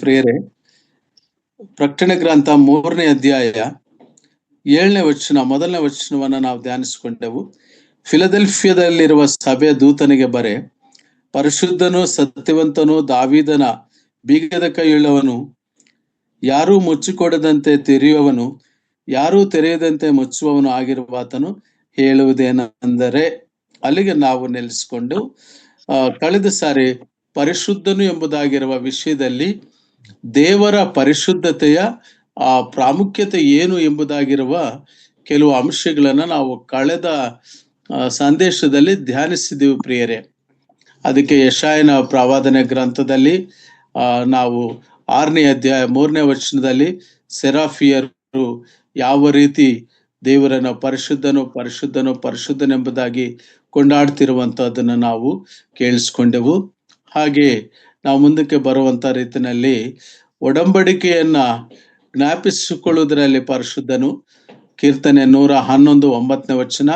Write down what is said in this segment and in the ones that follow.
ಪ್ರಿಯರೇ, ಪ್ರಕಟಣೆ ಗ್ರಂಥ 3ನೇ ಅಧ್ಯಾಯ 7ನೇ ವಚನ, ಮೊದಲನೇ ವಚನವನ್ನ ನಾವು ಧ್ಯಾನಿಸಿಕೊಂಡೆವು. ಫಿಲದೆಲ್ಫಿಯಾದಲ್ಲಿರುವ ಸಭೆಯ ದೂತನಿಗೆ ಬರೆ, ಪರಿಶುದ್ಧನು ಸತ್ಯವಂತನು ದಾವೀದನ ಬೀಗದ ಕೈಯುಳ್ಳವನು, ಯಾರೂ ಮುಚ್ಚಿಕೊಡದಂತೆ ತೆರೆಯುವವನು, ಯಾರೂ ತೆರೆಯದಂತೆ ಮುಚ್ಚುವವನು ಆಗಿರುವಾತನು ಹೇಳುವುದೇನೆಂದರೆ, ಅಲ್ಲಿಗೆ ನಾವು ನಿಲ್ಲಿಸಿಕೊಂಡು ಕಳೆದ ಸಾರಿ ಪರಿಶುದ್ಧನು ಎಂಬುದಾಗಿರುವ ವಿಷಯದಲ್ಲಿ ದೇವರ ಪರಿಶುದ್ಧತೆಯ ಪ್ರಾಮುಖ್ಯತೆ ಏನು ಎಂಬುದಾಗಿರುವ ಕೆಲವು ಅಂಶಗಳನ್ನ ನಾವು ಕಳೆದ ಸಂದೇಶದಲ್ಲಿ ಧ್ಯಾನಿಸಿದೆವು ಪ್ರಿಯರೇ. ಅದಕ್ಕೆ ಯೆಶಾಯನ ಪ್ರವಾದನೆ ಗ್ರಂಥದಲ್ಲಿ ನಾವು 6ನೇ ಅಧ್ಯಾಯ 3ನೇ ವಚನದಲ್ಲಿ ಸೆರಾಫಿಯರು ಯಾವ ರೀತಿ ದೇವರನ್ನ ಪರಿಶುದ್ಧನು ಪರಿಶುದ್ಧನು ಪರಿಶುದ್ಧನೆಂಬುದಾಗಿ ಕೊಂಡಾಡ್ತಿರುವಂತಹದನ್ನು ನಾವು ಕೇಳಿಸ್ಕೊಂಡೆವು. ಹಾಗೆ ನಾವು ಮುಂದಕ್ಕೆ ಬರುವಂತ ರೀತಿಯಲ್ಲಿ ಒಡಂಬಡಿಕೆಯನ್ನ ಜ್ಞಾಪಿಸಿಕೊಳ್ಳುವುದರಲ್ಲಿ ಪರಿಶುದ್ಧನು, ಕೀರ್ತನೆ 111 ವಚನ,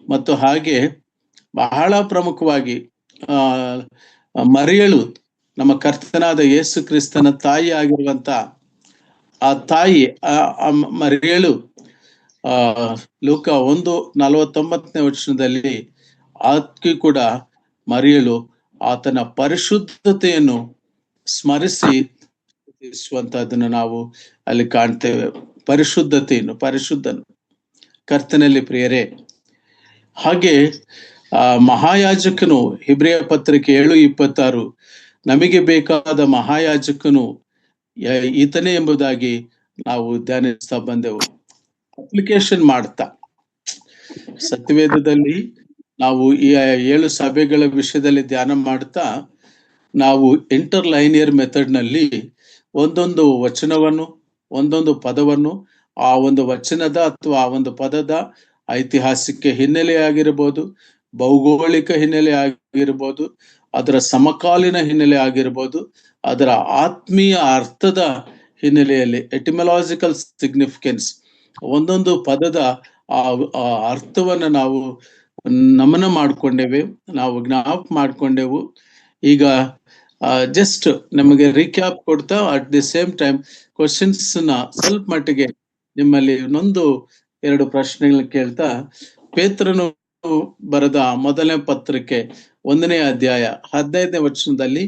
ಮತ್ತು ಹಾಗೆ ಬಹಳ ಪ್ರಮುಖವಾಗಿ ಮರಿಯಳು ನಮ್ಮ ಕರ್ತನಾದ ಯೇಸು ಕ್ರಿಸ್ತನ ತಾಯಿ ಆಗಿರುವಂತ ಆ ತಾಯಿ ಮರಿಯಳು ಲೂಕ 1:49 ವಚನದಲ್ಲಿ ಆಕೆ ಕೂಡ ಮರಿಯಳು ಆತನ ಪರಿಶುದ್ಧತೆಯನ್ನು ಸ್ಮರಿಸುವಂತಹದನ್ನು ನಾವು ಅಲ್ಲಿ ಕಾಣ್ತೇವೆ. ಪರಿಶುದ್ಧನು ಕರ್ತನಲ್ಲಿ ಪ್ರಿಯರೇ. ಹಾಗೆ ಮಹಾಯಾಜಕನು, ಇಬ್ರಿಯ ಪತ್ರಿಕೆ 7:26, ನಮಗೆ ಬೇಕಾದ ಮಹಾಯಾಜಕನು ಈತನೇ ಎಂಬುದಾಗಿ ನಾವು ಧ್ಯಾನಿಸ್ತಾ ಬಂದೆವು. ಅಪ್ಲಿಕೇಶನ್ ಮಾಡ್ತಾ ಸತ್ಯವೇದದಲ್ಲಿ ನಾವು ಈ 7 ಸಭೆಗಳ ವಿಷಯದಲ್ಲಿ ಧ್ಯಾನ ಮಾಡ್ತಾ ನಾವು ಇಂಟರ್ಲೈನಿಯರ್ ಮೆಥಡ್ ನಲ್ಲಿ ಒಂದೊಂದು ವಚನವನ್ನು, ಒಂದೊಂದು ಪದವನ್ನು, ಆ ಒಂದು ವಚನದ ಅಥವಾ ಆ ಒಂದು ಪದದ ಐತಿಹಾಸಿಕ ಹಿನ್ನೆಲೆ ಆಗಿರ್ಬೋದು, ಭೌಗೋಳಿಕ ಹಿನ್ನೆಲೆ ಆಗಿರ್ಬೋದು, ಅದರ ಸಮಕಾಲೀನ ಹಿನ್ನೆಲೆ ಆಗಿರ್ಬೋದು, ಅದರ ಆತ್ಮೀಯ ಅರ್ಥದ ಹಿನ್ನೆಲೆಯಲ್ಲಿ ಎಟಿಮಲಾಜಿಕಲ್ ಸಿಗ್ನಿಫಿಕೆನ್ಸ್, ಒಂದೊಂದು ಪದದ ಆ ಅರ್ಥವನ್ನ ನಾವು ನಮನ ಮಾಡ್ಕೊಂಡೇವೆ, ನಾವು ಜ್ಞಾಪ ಮಾಡ್ಕೊಂಡೆವು. ಈಗ ಜಸ್ಟ್ ನಮಗೆ ರೀಕ್ಯಾಪ್ ಕೊಡ್ತಾ at the same time questions ನ ಸ್ವಲ್ಪ ಮಟ್ಟಿಗೆ ನಿಮ್ಮಲ್ಲಿ 1-2 ಪ್ರಶ್ನೆಗಳನ್ನ ಕೇಳ್ತಾ, ಪೇತ್ರನು ಬರೆದ ಮೊದಲನೇ ಪತ್ರಿಕೆ 1ನೇ ಅಧ್ಯಾಯ 15ನೇ ವಚನದಲ್ಲಿ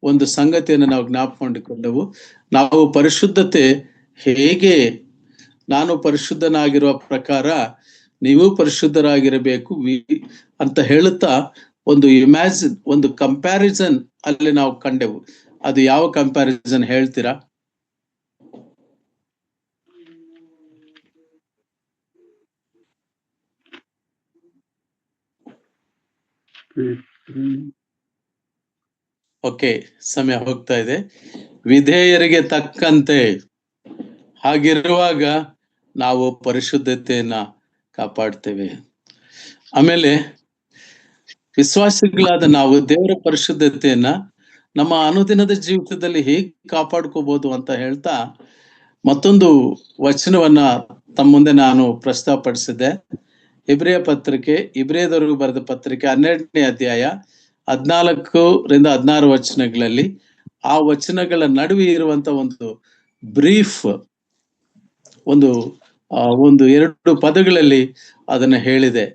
ಒಂದು ಸಂಗತಿಯನ್ನು ನಾವು ಜ್ಞಾಪ ಮಾಡಿಕೊಂಡೆವು. ನಾವು ಪರಿಶುದ್ಧತೆ ಹೇಗೆ, ನಾನು ಪರಿಶುದ್ಧನಾಗಿರುವ ಪ್ರಕಾರ ನೀವು ಪರಿಶುದ್ಧರಾಗಿರಬೇಕು ಅಂತ ಹೇಳುತ್ತಾ ಒಂದು ಕಂಪ್ಯಾರಿಸನ್ ಅಲ್ಲಿ ನಾವು ಕಂಡೆವು. ಅದು ಯಾವ ಕಂಪ್ಯಾರಿಸನ್ ಹೇಳ್ತೀರಾ? ಓಕೆ, ಸಮಯ ಹೋಗ್ತಾ ಇದೆ. ವಿಧೇಯರಿಗೆ ತಕ್ಕಂತೆ, ಹಾಗಿರುವಾಗ ನಾವು ಪರಿಶುದ್ಧತೆಯನ್ನ ಕಾಪಾಡ್ತೇವೆ. ಆಮೇಲೆ ವಿಶ್ವಾಸಿಗಳಾದ ನಾವು ದೇವರ ಪರಿಶುದ್ಧತೆಯನ್ನ ನಮ್ಮ ಅನುದಿನದ ಜೀವಿತದಲ್ಲಿ ಹೇಗೆ ಕಾಪಾಡ್ಕೋಬಹುದು ಅಂತ ಹೇಳ್ತಾ ಮತ್ತೊಂದು ವಚನವನ್ನ ತಮ್ಮ ಮುಂದೆ ನಾನು ಪ್ರಸ್ತಾವಪಡಿಸಿದ್ದೆ. ಇಬ್ರಿಯದವರೆಗೂ ಬರೆದ ಪತ್ರಿಕೆ 12ನೇ ಅಧ್ಯಾಯ 14-16 ವಚನಗಳಲ್ಲಿ ಆ ವಚನಗಳ ನಡುವೆ ಇರುವಂತ ಒಂದು ಬ್ರೀಫ್, ಒಂದು 2 ಪದಗಳಲ್ಲಿ ಅದನ್ನ ಹೇಳಿದೆ.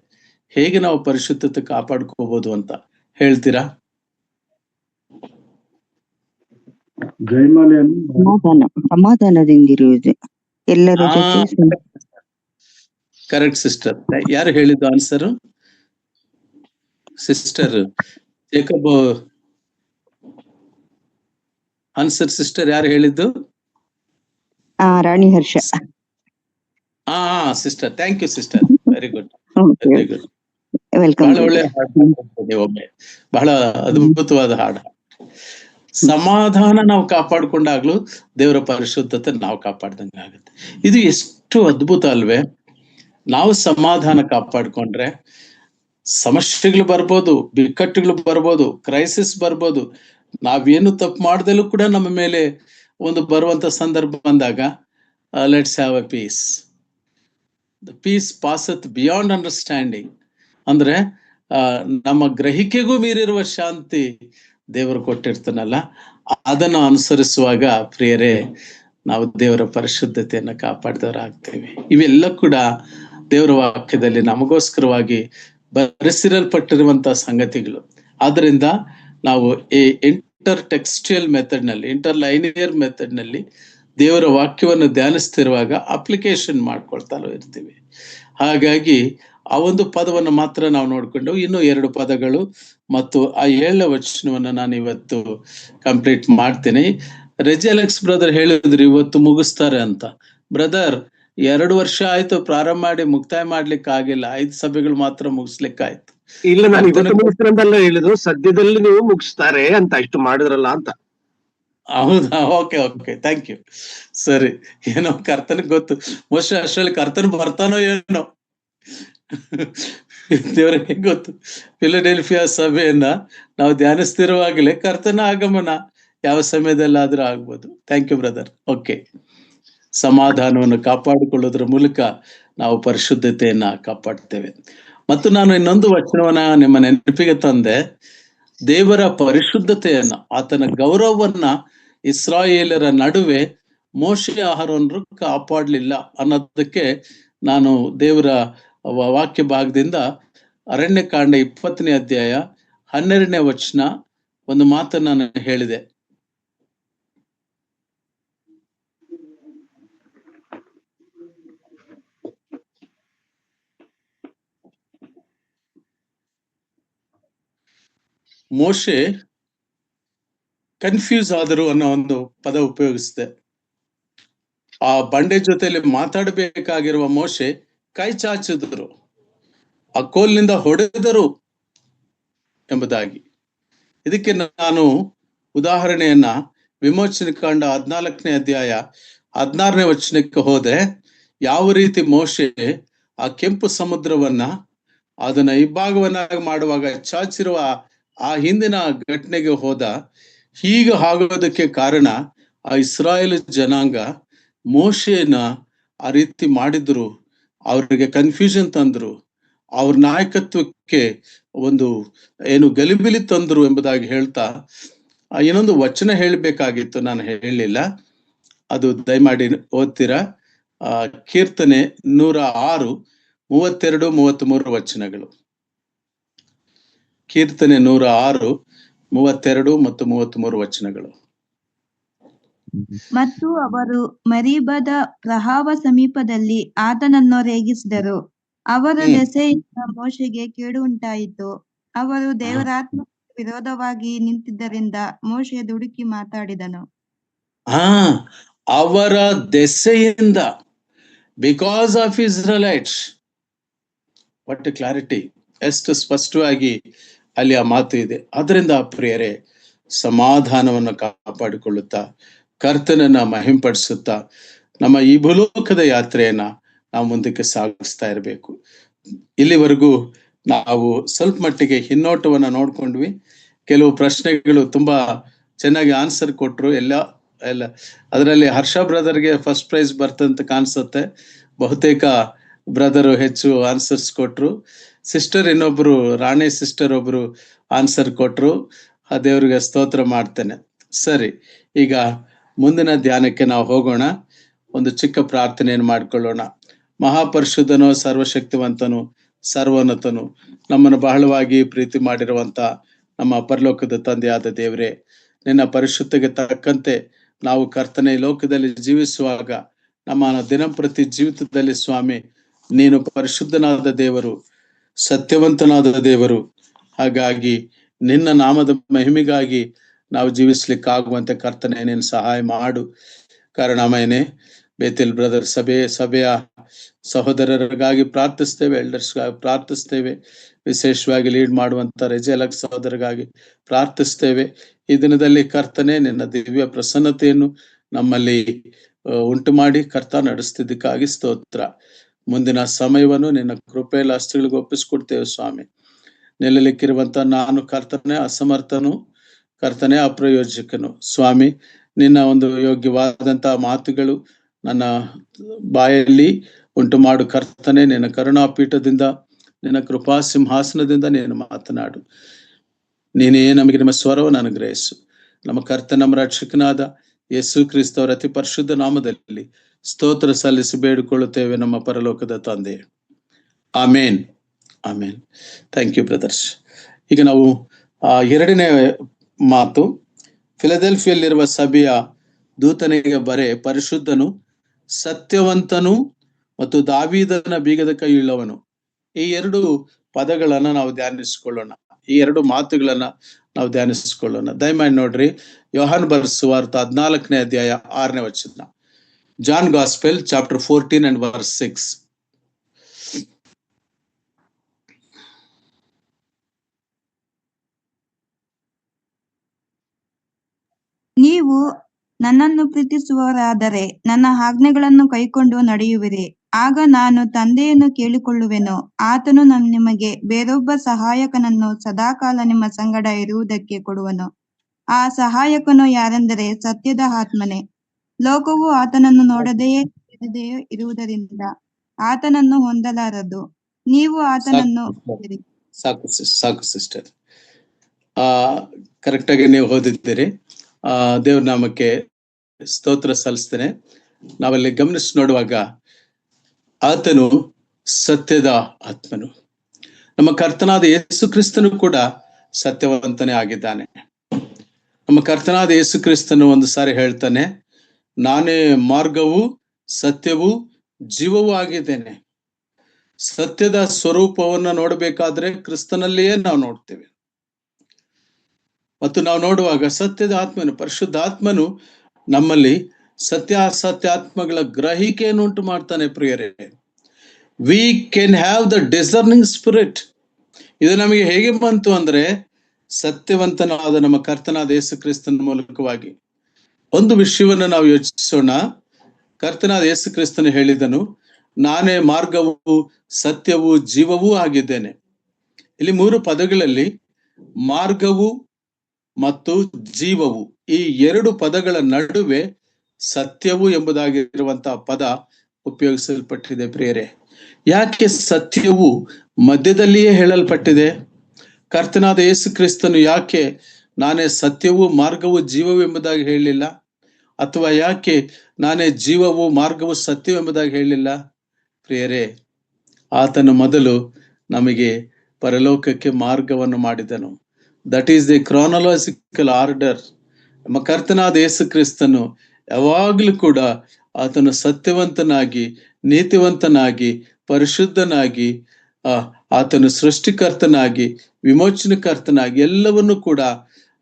ಹೇಗೆ ನಾವು ಪರಿಶುದ್ಧತೆ ಕಾಪಾಡ್ಕೋಬಹುದು ಅಂತ ಹೇಳ್ತೀರಾ? ಸಮಾಧಾನದಿಂದಿರುವುದು ಎಲ್ಲರ ಜೊತೆ. Correct sister. ಯಾರು ಹೇಳಿದ್ದು answer? Sister Jacob answer. Sister ಯಾರು ಹೇಳಿದ್ದು? Rani Harsha. Sister, thank you sister, very good, very good. Welcome. ಬಹಳ ಒಳ್ಳೆ ಹಾಡು, ಒಮ್ಮೆ ಬಹಳ ಅದ್ಭುತವಾದ ಹಾಡು. ಸಮಾಧಾನ ನಾವು ಕಾಪಾಡ್ಕೊಂಡಾಗ್ಲೂ ದೇವರ ಪರಿಶುದ್ಧತೆ ನಾವು ಕಾಪಾಡ್ದಂಗೆ ಆಗುತ್ತೆ. ಇದು ಎಷ್ಟು ಅದ್ಭುತ ಅಲ್ವೇ? ನಾವು ಸಮಾಧಾನ ಕಾಪಾಡ್ಕೊಂಡ್ರೆ ಸಮಸ್ಯೆಗಳು ಬರ್ಬೋದು, ಬಿಕ್ಕಟ್ಟುಗಳು ಬರ್ಬೋದು, ಕ್ರೈಸಿಸ್ ಬರ್ಬೋದು, ನಾವೇನು ತಪ್ಪು ಮಾಡ್ದಲ್ಲೂ ಕೂಡ ನಮ್ಮ ಮೇಲೆ ಒಂದು ಬರುವಂತ ಸಂದರ್ಭ ಬಂದಾಗ let's have a peace. The peace passeth beyond understanding. ಅಂದ್ರೆ ನಮ್ಮ ಗ್ರಹಿಕೆಗೂ ಮೀರಿರುವ ಶಾಂತಿ ದೇವರು ಕೊಟ್ಟಿರ್ತಾನಲ್ಲ, ಅದನ್ನು ಅನುಸರಿಸುವಾಗ ಪ್ರಿಯರೇ ನಾವು ದೇವರ ಪರಿಶುದ್ಧತೆಯನ್ನ ಕಾಪಾಡಿದವರಾಗ್ತೇವೆ. ಇವೆಲ್ಲ ಕೂಡ ದೇವರ ವಾಕ್ಯದಲ್ಲಿ ನಮಗೋಸ್ಕರವಾಗಿ ಬರೆಸಿರಲ್ಪಟ್ಟಿರುವಂತಹ ಸಂಗತಿಗಳು. ಆದ್ರಿಂದ ನಾವು ಈ ಇಂಟರ್ ಟೆಕ್ಸ್ಚುಯಲ್ ಮೆಥಡ್ ನಲ್ಲಿ, ಇಂಟರ್ ಲೈನಿಯರ್ ಮೆಥಡ್ ನಲ್ಲಿ ದೇವರ ವಾಕ್ಯವನ್ನು ಧ್ಯಾನಿಸ್ತಿರುವಾಗ ಅಪ್ಲಿಕೇಶನ್ ಮಾಡ್ಕೊಳ್ತಾ ಇರ್ತೀವಿ. ಹಾಗಾಗಿ ಆ ಒಂದು ಪದವನ್ನು ಮಾತ್ರ ನಾವು ನೋಡ್ಕೊಂಡು ಇನ್ನು 2 ಪದಗಳು ಮತ್ತು ಆ 7ನೇ ವಚನವನ್ನು ನಾನು ಇವತ್ತು ಕಂಪ್ಲೀಟ್ ಮಾಡ್ತೀನಿ. ರೆಜೆಲೆಕ್ಸ್ ಬ್ರದರ್ ಹೇಳಿದ್ರು ಇವತ್ತು ಮುಗಿಸ್ತಾರೆ ಅಂತ. ಬ್ರದರ್ 2 ವರ್ಷ ಆಯ್ತು ಪ್ರಾರಂಭ ಮಾಡಿ ಮುಕ್ತಾಯ ಮಾಡ್ಲಿಕ್ಕೆ ಆಗಿಲ್ಲ, 5 ಸಭೆಗಳು ಮಾತ್ರ ಮುಗಿಸ್ಲಿಕ್ಕಾಯ್ತು. ಇಲ್ಲ, ನಾನು ಇವತ್ತು ಮುಗಿಸ್ತೀರಂತೆಲ್ಲ ಹೇಳಿದ್ರು, ಸದ್ಯದಲ್ಲಿ ನೀವು ಮುಗಿಸ್ತಾರೆ ಅಂತ ಇಷ್ಟು ಮಾಡಿದ್ರಲ್ಲ ಅಂತ. ಹೌದಾ? Okay okay, thank you. ಸರಿ, ಏನೋ ಕರ್ತನಿಗೆ ಗೊತ್ತು, ಮೋಸ್ಟ್ಲಿ ಅಷ್ಟರಲ್ಲಿ ಕರ್ತನ್ ಬರ್ತಾನೋ ಏನೋ, ದೇವರಿಗೆ ಗೊತ್ತು. ಫಿಲಡೆಲ್ಫಿಯಾ ಸಭೆಯನ್ನ ನಾವು ಧ್ಯಾನಿಸ್ತಿರುವಾಗಲೇ ಕರ್ತನ ಆಗಮನ ಯಾವ ಸಮಯದಲ್ಲಾದ್ರೂ ಆಗ್ಬೋದು. Thank you brother. ಓಕೆ, ಸಮಾಧಾನವನ್ನು ಕಾಪಾಡಿಕೊಳ್ಳೋದ್ರ ಮೂಲಕ ನಾವು ಪರಿಶುದ್ಧತೆಯನ್ನ ಕಾಪಾಡ್ತೇವೆ. ಮತ್ತು ನಾನು ಇನ್ನೊಂದು ವಚನವನ್ನ ನಿಮ್ಮ ನೆನಪಿಗೆ ತಂದೆ. ದೇವರ ಪರಿಶುದ್ಧತೆಯನ್ನ, ಆತನ ಗೌರವವನ್ನ ಇಸ್ರಾಯೇಲರ ನಡುವೆ ಮೋಶೆ ಆಹಾರವನ್ನು ಕಾಪಾಡಲಿಲ್ಲ ಅನ್ನೋದಕ್ಕೆ ನಾನು ದೇವರ ವಾಕ್ಯ ಭಾಗದಿಂದ ಅರಣ್ಯಕಾಂಡ 20ನೇ ಅಧ್ಯಾಯ 12ನೇ ವಚನ ಒಂದು ಮಾತನ್ನ ನಾನು ಹೇಳಿದೆ. ಮೋಶೆ ಕನ್ಫ್ಯೂಸ್ ಆದರು ಅನ್ನೋ ಒಂದು ಪದ ಉಪಯೋಗಿಸಿದೆ. ಆ ಬಂಡೆ ಜೊತೆಯಲ್ಲಿ ಮಾತಾಡಬೇಕಾಗಿರುವ ಮೋಶೆ ಕೈ ಚಾಚಿದ್ರು, ಆ ಕೋಲಿನಿಂದ ಹೊಡೆದರು ಎಂಬುದಾಗಿ. ಇದಕ್ಕೆ ನಾನು ಉದಾಹರಣೆಯನ್ನ ವಿಮೋಚನೆ ಕಾಂಡ 14ನೇ ಅಧ್ಯಾಯ 16ನೇ ವಚನಕ್ಕೆ ಹೋದೆ. ಯಾವ ರೀತಿ ಮೋಶೆ ಆ ಕೆಂಪು ಸಮುದ್ರವನ್ನ ಅದನ್ನ ಇಬ್ಬಾಗವನ್ನಾಗಿ ಮಾಡುವಾಗ ಚಾಚಿರುವ ಆ ಹಿಂದಿನ ಘಟನೆಗೆ ಹೋದ. ಹೀಗೆ ಆಗೋದಕ್ಕೆ ಕಾರಣ ಆ ಇಸ್ರಾಯೇಲ್ ಜನಾಂಗ ಮೋಶೆಯನ್ನ ಆ ರೀತಿ ಮಾಡಿದ್ರು, ಅವ್ರಿಗೆ ಕನ್ಫ್ಯೂಷನ್ ತಂದ್ರು, ಅವ್ರ ನಾಯಕತ್ವಕ್ಕೆ ಒಂದು ಏನು ಗಲಿಬಿಲಿ ತಂದ್ರು ಎಂಬುದಾಗಿ ಹೇಳ್ತಾ ಇನ್ನೊಂದು ವಚನ ಹೇಳ್ಬೇಕಾಗಿತ್ತು, ನಾನು ಹೇಳಿಲ್ಲ. ಅದು ದಯಮಾಡಿ ಓದ್ತೀರಾ? ಕೀರ್ತನೆ 106 32 33 ವಚನಗಳು. ಕೀರ್ತನೆ 106 32 ಮತ್ತು 33 ವಚನಗಳು. ಮತ್ತು ಅವರು ಮರೀಬದ ಪ್ರಹಾವ ಸಮೀಪದಲ್ಲಿ ಆತನನ್ನು ರೇಗಿಸಿದರು. ಅವರ ದೆಸೆಯಿಂದ ಮೋಶೆಗೆ ಕೇಡು ಉಂಟಾಯಿತು. ಅವರು ದೇವರಾತ್ಮ ವಿರೋಧವಾಗಿ ನಿಂತಿದ್ದರಿಂದ ಮೋಶೆ ದುಡುಕಿ ಮಾತಾಡಿದನು. ಅವರ ದೆಸೆಯಿಂದ, because of Israelites. What clarity! ಎಷ್ಟು ಸ್ಪಷ್ಟವಾಗಿ ಅಲ್ಲಿ ಆ ಮಾತು ಇದೆ. ಅದರಿಂದ ಪ್ರಿಯರೇ, ಸಮಾಧಾನವನ್ನು ಕಾಪಾಡಿಕೊಳ್ಳುತ್ತಾ ಕರ್ತನನ್ನ ಮಹಿಂಪಡಿಸುತ್ತಾ ನಮ್ಮ ಈ ಭೂಲೋಕದ ಯಾತ್ರೆಯನ್ನ ನಾವು ಮುಂದಕ್ಕೆ ಸಾಗಿಸ್ತಾ ಇರಬೇಕು. ಇಲ್ಲಿವರೆಗೂ ನಾವು ಸ್ವಲ್ಪ ಮಟ್ಟಿಗೆ ಹಿನ್ನೋಟವನ್ನ ನೋಡ್ಕೊಂಡ್ವಿ. ಕೆಲವು ಪ್ರಶ್ನೆಗಳು ತುಂಬಾ ಚೆನ್ನಾಗಿ ಆನ್ಸರ್ ಕೊಟ್ರು. ಎಲ್ಲ ಅದರಲ್ಲಿ ಹರ್ಷ ಬ್ರದರ್ಗೆ ಫಸ್ಟ್ ಪ್ರೈಸ್ ಬರ್ತಂತ ಕಾಣಿಸುತ್ತೆ. ಬಹುತೇಕ ಬ್ರದರು ಹೆಚ್ಚು ಆನ್ಸರ್ಸ್ ಕೊಟ್ರು. ಸಿಸ್ಟರ್ ಇನ್ನೊಬ್ರು, ರಾಣಿ ಸಿಸ್ಟರ್ ಒಬ್ರು ಆನ್ಸರ್ ಕೊಟ್ರು. ಆ ದೇವರಿಗೆ ಸ್ತೋತ್ರ ಮಾಡ್ತೇನೆ. ಸರಿ, ಈಗ ಮುಂದಿನ ಧ್ಯಾನಕ್ಕೆ ನಾವು ಹೋಗೋಣ. ಒಂದು ಚಿಕ್ಕ ಪ್ರಾರ್ಥನೆಯನ್ನು ಮಾಡಿಕೊಳ್ಳೋಣ. ಮಹಾಪರಿಶುದ್ಧನೋ, ಸರ್ವಶಕ್ತಿವಂತನು, ಸರ್ವೋನ್ನತನು, ನಮ್ಮನ್ನು ಬಹಳವಾಗಿ ಪ್ರೀತಿ ಮಾಡಿರುವಂತ ನಮ್ಮ ಪರಲೋಕದ ತಂದೆಯಾದ ದೇವರೇ, ನಿನ್ನ ಪರಿಶುದ್ಧಗೆ ತಕ್ಕಂತೆ ನಾವು ಕರ್ತನೆ ಈ ಲೋಕದಲ್ಲಿ ಜೀವಿಸುವಾಗ ನಮ್ಮ ದಿನಂಪ್ರತಿ ಜೀವಿತದಲ್ಲಿ ಸ್ವಾಮಿ, ನೀನು ಪರಿಶುದ್ಧನಾದ ದೇವರು, ಸತ್ಯವಂತನಾದ ದೇವರು. ಹಾಗಾಗಿ ನಿನ್ನ ನಾಮದ ಮಹಿಮೆಗಾಗಿ ನಾವು ಜೀವಿಸ್ಲಿಕ್ಕಾಗುವಂತೆ ಕರ್ತನೆ ನೀನು ಸಹಾಯ ಮಾಡು. ಕರುಣಾಮಯನೇ, ಬೇತೇಲ್ ಬ್ರದರ್ ಸಭೆಯ ಸಹೋದರರಿಗಾಗಿ ಪ್ರಾರ್ಥಿಸ್ತೇವೆ, ಎಲ್ಡರ್ಸ್ಗಾಗಿ ಪ್ರಾರ್ಥಿಸ್ತೇವೆ, ವಿಶೇಷವಾಗಿ ಲೀಡ್ ಮಾಡುವಂತ ರೆಜೆಲೆಕ್ಸ್ ಸಹೋದರಗಾಗಿ ಪ್ರಾರ್ಥಿಸ್ತೇವೆ. ಈ ದಿನದಲ್ಲಿ ಕರ್ತನೆ ನಿನ್ನ ದಿವ್ಯ ಪ್ರಸನ್ನತೆಯನ್ನು ನಮ್ಮಲ್ಲಿ ಉಂಟು ಮಾಡಿ ಕರ್ತ ನಡೆಸ್ತಿದ್ದಕ್ಕಾಗಿ ಸ್ತೋತ್ರ. ಮುಂದಿನ ಸಮಯವನ್ನು ನಿನ್ನ ಕೃಪೆಯಲ್ಲಿ ಹಸ್ತಗಳಿಗೆ ಒಪ್ಪಿಸ್ಕೊಡ್ತೇವೆ ಸ್ವಾಮಿ. ನಿಲ್ಲಲಿಕ್ಕಿರುವಂತ ನಾನು ಕರ್ತನೆ ಅಸಮರ್ಥನು, ಕರ್ತನೆ ಅಪ್ರಯೋಜಕನು ಸ್ವಾಮಿ. ನಿನ್ನ ಒಂದು ಯೋಗ್ಯವಾದಂತಹ ಮಾತುಗಳು ನನ್ನ ಬಾಯಲ್ಲಿ ಉಂಟು ಮಾಡು ಕರ್ತನೆ. ನಿನ್ನ ಕರುಣಾಪೀಠದಿಂದ, ನಿನ್ನ ಕೃಪಾ ಸಿಂಹಾಸನದಿಂದ ನೀನು ಮಾತನಾಡು. ನೀನೇ ನಮಗೆ ನಿಮ್ಮ ಸ್ವರವನ್ನು ಅನುಗ್ರಹಿಸು. ನಮ್ಮ ಕರ್ತ ನಮ್ಮ ರಕ್ಷಕನಾದ ಯೇಸು ಕ್ರಿಸ್ತವರ ಅತಿ ಪರಿಶುದ್ಧ ನಾಮದಲ್ಲಿ ಸ್ತೋತ್ರ ಸಲ್ಲಿಸಿ ಬೇಡಿಕೊಳ್ಳುತ್ತೇವೆ ನಮ್ಮ ಪರಲೋಕದ ತಂದೆ. Amen, amen. Thank you brothers. ಈಗ ನಾವು ಎರಡನೇ ಮಾತು, ಫಿಲದೆಲ್ಫಿಯಲ್ಲಿರುವ ಸಭೆಯ ದೂತನಿಗೆ ಬರೆ, ಪರಿಶುದ್ಧನು, ಸತ್ಯವಂತನು ಮತ್ತು ದಾವೀದನ ಬೀಗದ ಕೈಯುಳ್ಳವನು. ಈ ಎರಡು ಪದಗಳನ್ನ ನಾವು ಧ್ಯಾನಿಸಿಕೊಳ್ಳೋಣ, ಈ ಎರಡು ಮಾತುಗಳನ್ನ ನಾವು ಧ್ಯಾನಿಸಿಕೊಳ್ಳೋಣ. ದಯಮಾಡಿ ನೋಡ್ರಿ, ಯೋಹಾನ್ ಬರೆದ ಸುವಾರ್ತೆ 14ನೇ ಅಧ್ಯಾಯ 6ನೇ ವಚನ. John gospel chapter 14 and verse 6. ನೀವು ನನ್ನನ್ನು ಪ್ರೀತಿಸುವವರಾದರೆ ನನ್ನ ಆಜ್ಞೆಗಳನ್ನು ಕೈಕೊಂಡು ನಡೆಯುವಿರಿ. ಆಗ ನಾನು ತಂದೆಯನ್ನು ಕೇಳಿಕೊಳ್ಳುವೆನು, ಆತನು ನಿಮಗೆ ಬೇರೊಬ್ಬ ಸಹಾಯಕನನ್ನು ಸದಾಕಾಲ ನಿಮ್ಮ ಸಂಗಡ ಇರುವುದಕ್ಕೆ ಕೊಡುವನು. ಆ ಸಹಾಯಕನು ಯಾರೆಂದರೆ ಸತ್ಯದ ಆತ್ಮನೇ. ಲೋಕವು ಆತನನ್ನು ನೋಡದೆಯೇ ತಿಳಿದೆಯೇ ಇರುವುದರಿಂದ ಆತನನ್ನು ಹೊಂದಲಾರದು. ನೀವು ಆತನನ್ನು ಸಾಕು ಸಿಸ್ಟರ್, ಕರೆಕ್ಟ್ ಆಗಿ ನೀವು ಓದಿದ್ದೀರಿ. ದೇವ್ರ ನಾಮಕ್ಕೆ ಸ್ತೋತ್ರ ಸಲ್ಲಿಸ್ತೇನೆ. ನಾವಲ್ಲಿ ಗಮನಿಸಿ ನೋಡುವಾಗ ಆತನು ಸತ್ಯದ ಆತ್ಮನು. ನಮ್ಮ ಕರ್ತನಾದ ಯೇಸು ಕ್ರಿಸ್ತನು ಕೂಡ ಸತ್ಯವಂತನೇ ಆಗಿದ್ದಾನೆ. ನಮ್ಮ ಕರ್ತನಾದ ಯೇಸು ಕ್ರಿಸ್ತನು ಒಂದು ಸಾರಿ ಹೇಳ್ತಾನೆ, ನಾನೇ ಮಾರ್ಗವು ಸತ್ಯವೂ ಜೀವವೂ ಆಗಿದ್ದೇನೆ. ಸತ್ಯದ ಸ್ವರೂಪವನ್ನ ನೋಡಬೇಕಾದ್ರೆ ಕ್ರಿಸ್ತನಲ್ಲಿಯೇ ನಾವು ನೋಡ್ತೇವೆ. ಮತ್ತು ನಾವು ನೋಡುವಾಗ ಸತ್ಯದ ಆತ್ಮನು, ಪರಿಶುದ್ಧ ಆತ್ಮನು ನಮ್ಮಲ್ಲಿ ಸತ್ಯಾತ್ಮಗಳ ಗ್ರಹಿಕೆಯನ್ನು ಉಂಟು ಮಾಡ್ತಾನೆ. ಪ್ರಿಯರೇ, we can have the discerning spirit. ಇದು ನಮಗೆ ಹೇಗೆ ಬಂತು ಅಂದ್ರೆ, ಸತ್ಯವಂತನಾದ ನಮ್ಮ ಕರ್ತನಾದ ಯೇಸು ಕ್ರಿಸ್ತನ ಮೂಲಕವಾಗಿ. ಒಂದು ವಿಷಯವನ್ನು ನಾವು ಯೋಚಿಸೋಣ. ಕರ್ತನಾದ ಯೇಸು ಕ್ರಿಸ್ತನು ಹೇಳಿದನು, ನಾನೇ ಮಾರ್ಗವು ಸತ್ಯವೂ ಜೀವವೂ ಆಗಿದ್ದೇನೆ. ಇಲ್ಲಿ 3 ಪದಗಳಲ್ಲಿ ಮಾರ್ಗವು ಮತ್ತು ಜೀವವು, ಈ 2 ಪದಗಳ ನಡುವೆ ಸತ್ಯವು ಎಂಬುದಾಗಿರುವಂತಹ ಪದ ಉಪಯೋಗಿಸಲ್ಪಟ್ಟಿದೆ. ಪ್ರಿಯರೇ, ಯಾಕೆ ಸತ್ಯವು ಮಧ್ಯದಲ್ಲಿಯೇ ಹೇಳಲ್ಪಟ್ಟಿದೆ? ಕರ್ತನಾದ ಯೇಸು ಕ್ರಿಸ್ತನು ಯಾಕೆ ನಾನೇ ಸತ್ಯವೂ ಮಾರ್ಗವು ಜೀವವು ಎಂಬುದಾಗಿ ಹೇಳಲಿಲ್ಲ? ಅಥವಾ ಯಾಕೆ ನಾನೇ ಜೀವವು ಮಾರ್ಗವು ಸತ್ಯವು ಎಂಬುದಾಗಿ ಹೇಳಲಿಲ್ಲ? ಪ್ರಿಯರೇ, ಆತನು ಮೊದಲು ನಮಗೆ ಪರಲೋಕಕ್ಕೆ ಮಾರ್ಗವನ್ನು ಮಾಡಿದನು. That is the chronological order. ನಮ್ಮ ಕರ್ತನಾದ ಯೇಸು ಕ್ರಿಸ್ತನು ಯಾವಾಗಲೂ ಕೂಡ ಆತನು ಸತ್ಯವಂತನಾಗಿ, ನೀತಿವಂತನಾಗಿ, ಪರಿಶುದ್ಧನಾಗಿ, ಆತನು ಸೃಷ್ಟಿಕರ್ತನಾಗಿ, ವಿಮೋಚನಕರ್ತನಾಗಿ ಎಲ್ಲವನ್ನು ಕೂಡ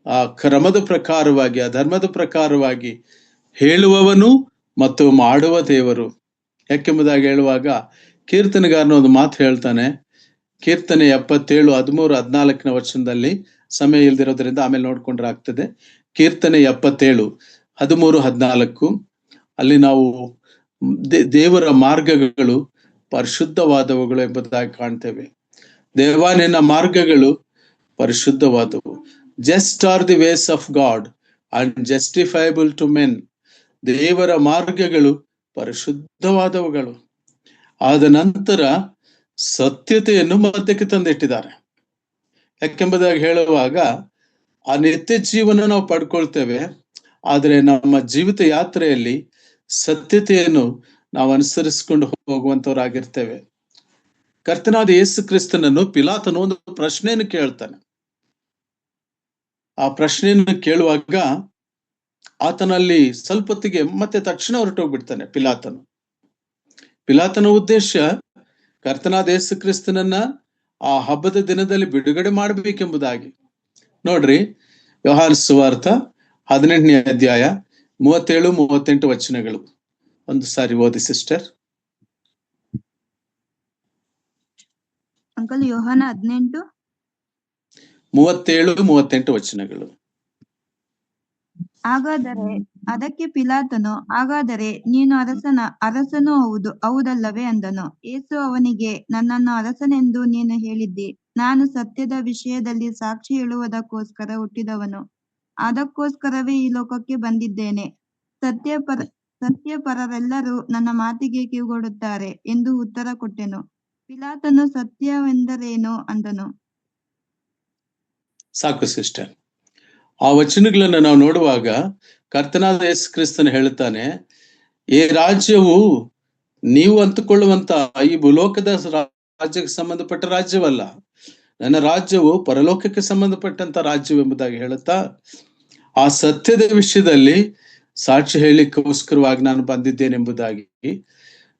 ಆ ಕ್ರಮದ ಪ್ರಕಾರವಾಗಿ, ಆ ಧರ್ಮದ ಪ್ರಕಾರವಾಗಿ ಹೇಳುವವನು ಮತ್ತು ಮಾಡುವ ದೇವರು. ಯಾಕೆಂಬುದಾಗಿ ಹೇಳುವಾಗ ಕೀರ್ತನೆಗಾರನ ಒಂದು ಮಾತು ಹೇಳ್ತಾನೆ. ಕೀರ್ತನೆ 77, 13, 14ನೇ ವಚನದಲ್ಲಿ, ಸಮಯ ಇಲ್ದಿರೋದ್ರಿಂದ ಆಮೇಲೆ ನೋಡ್ಕೊಂಡ್ರೆ ಆಗ್ತದೆ. ಕೀರ್ತನೆ 77, 13, 14 ಅಲ್ಲಿ ನಾವು ದೇವರ ಮಾರ್ಗಗಳು ಪರಿಶುದ್ಧವಾದವುಗಳು ಎಂಬುದಾಗಿ ಕಾಣ್ತೇವೆ. ದೇವ, ನಿನ್ನ ಮಾರ್ಗಗಳು ಪರಿಶುದ್ಧವಾದವು. Just are the ways of God and justifiable to men. ದೇವರ ಮಾರ್ಗಗಳು ಪರಿಶುದ್ಧವಾದವುಗಳು. ಆದ ನಂತರ ಸತ್ಯತೆಯನ್ನು ಮಧ್ಯಕ್ಕೆ ತಂದಿಟ್ಟಿದ್ದಾರೆ. ಯಾಕೆಂಬುದಾಗಿ ಹೇಳುವಾಗ ಆ ನಿತ್ಯ ಜೀವನ ನಾವು ಪಡ್ಕೊಳ್ತೇವೆ, ಆದರೆ ನಮ್ಮ ಜೀವಿತ ಯಾತ್ರೆಯಲ್ಲಿ ಸತ್ಯತೆಯನ್ನು ನಾವು ಅನುಸರಿಸಿಕೊಂಡು ಹೋಗುವಂತವರಾಗಿರ್ತೇವೆ. ಕರ್ತನಾದ ಯೇಸು ಕ್ರಿಸ್ತನನ್ನು ಪಿಲಾತನು ಒಂದು ಪ್ರಶ್ನೆಯನ್ನು ಕೇಳ್ತಾನೆ. ಆ ಪ್ರಶ್ನೆಯನ್ನು ಕೇಳುವಾಗ ಆತನಲ್ಲಿ ಸ್ವಲ್ಪ ಹೊತ್ತಿಗೆ ಮತ್ತೆ ತಕ್ಷಣ ಹೊರಟೋಗ್ಬಿಡ್ತಾನೆ ಪಿಲಾತನು. ಪಿಲಾತನ ಉದ್ದೇಶ ಕರ್ತನಾದ ಯೇಸು ಕ್ರಿಸ್ತನನ್ನ ಆ ಹಬ್ಬದ ದಿನದಲ್ಲಿ ಬಿಡುಗಡೆ ಮಾಡಬೇಕೆಂಬುದಾಗಿ. ನೋಡ್ರಿ, ಯೋಹಾನ ಸುವಾರ್ತೆ 18ನೇ ಅಧ್ಯಾಯ 37, 38 ವಚನಗಳು ಒಂದು ಸಾರಿ ಓದಿ ಸಿಸ್ಟರ್. ಅಂಕಲ್, ಯೋಹಾನ 18, 37, 38 ವಚನಗಳು. ಅದಕ್ಕೆ ಪಿಲಾತನು, ಹಾಗಾದರೆ ನೀನು ಅರಸನು ಹೌದಲ್ಲವೇ ಅಂದನು. ಯೇಸು ಅವನಿಗೆ, ನನ್ನನ್ನು ಅರಸನೆಂದು ನೀನು ಹೇಳಿದ್ದಿ. ನಾನು ಸತ್ಯದ ವಿಷಯದಲ್ಲಿ ಸಾಕ್ಷಿ ಹೇಳುವುದಕ್ಕೋಸ್ಕರ ಹುಟ್ಟಿದವನು. ಅದಕ್ಕೋಸ್ಕರವೇ ಈ ಲೋಕಕ್ಕೆ ಬಂದಿದ್ದೇನೆ. ಸತ್ಯಪರರೆಲ್ಲರೂ ನನ್ನ ಮಾತಿಗೆ ಕಿವಿಗೊಡುತ್ತಾರೆ ಎಂದು ಉತ್ತರ ಕೊಟ್ಟೆನು. ಪಿಲಾತನು, ಸತ್ಯವೆಂದರೇನು ಅಂದನು. ಸಾಕು ಸಿಸ್ಟರ್. ಆ ವಚನಗಳನ್ನ ನಾವು ನೋಡುವಾಗ ಕರ್ತನಾದ ಯೇಸು ಕ್ರಿಸ್ತನು ಹೇಳ್ತಾನೆ, ಈ ರಾಜ್ಯವು ನೀವು ಅಂದುಕೊಳ್ಳುವಂತ ಈ ಭೂಲೋಕದ ರಾಜ್ಯಕ್ಕೆ ಸಂಬಂಧಪಟ್ಟ ರಾಜ್ಯವಲ್ಲ, ನನ್ನ ರಾಜ್ಯವು ಪರಲೋಕಕ್ಕೆ ಸಂಬಂಧಪಟ್ಟಂತ ರಾಜ್ಯವೆಂಬುದಾಗಿ ಹೇಳುತ್ತಾ, ಆ ಸತ್ಯದ ವಿಷಯದಲ್ಲಿ ಸಾಕ್ಷಿ ಹೇಳಿಕ್ಕೋಸ್ಕರವಾಗಿ ನಾನು ಬಂದಿದ್ದೇನೆಂಬುದಾಗಿ,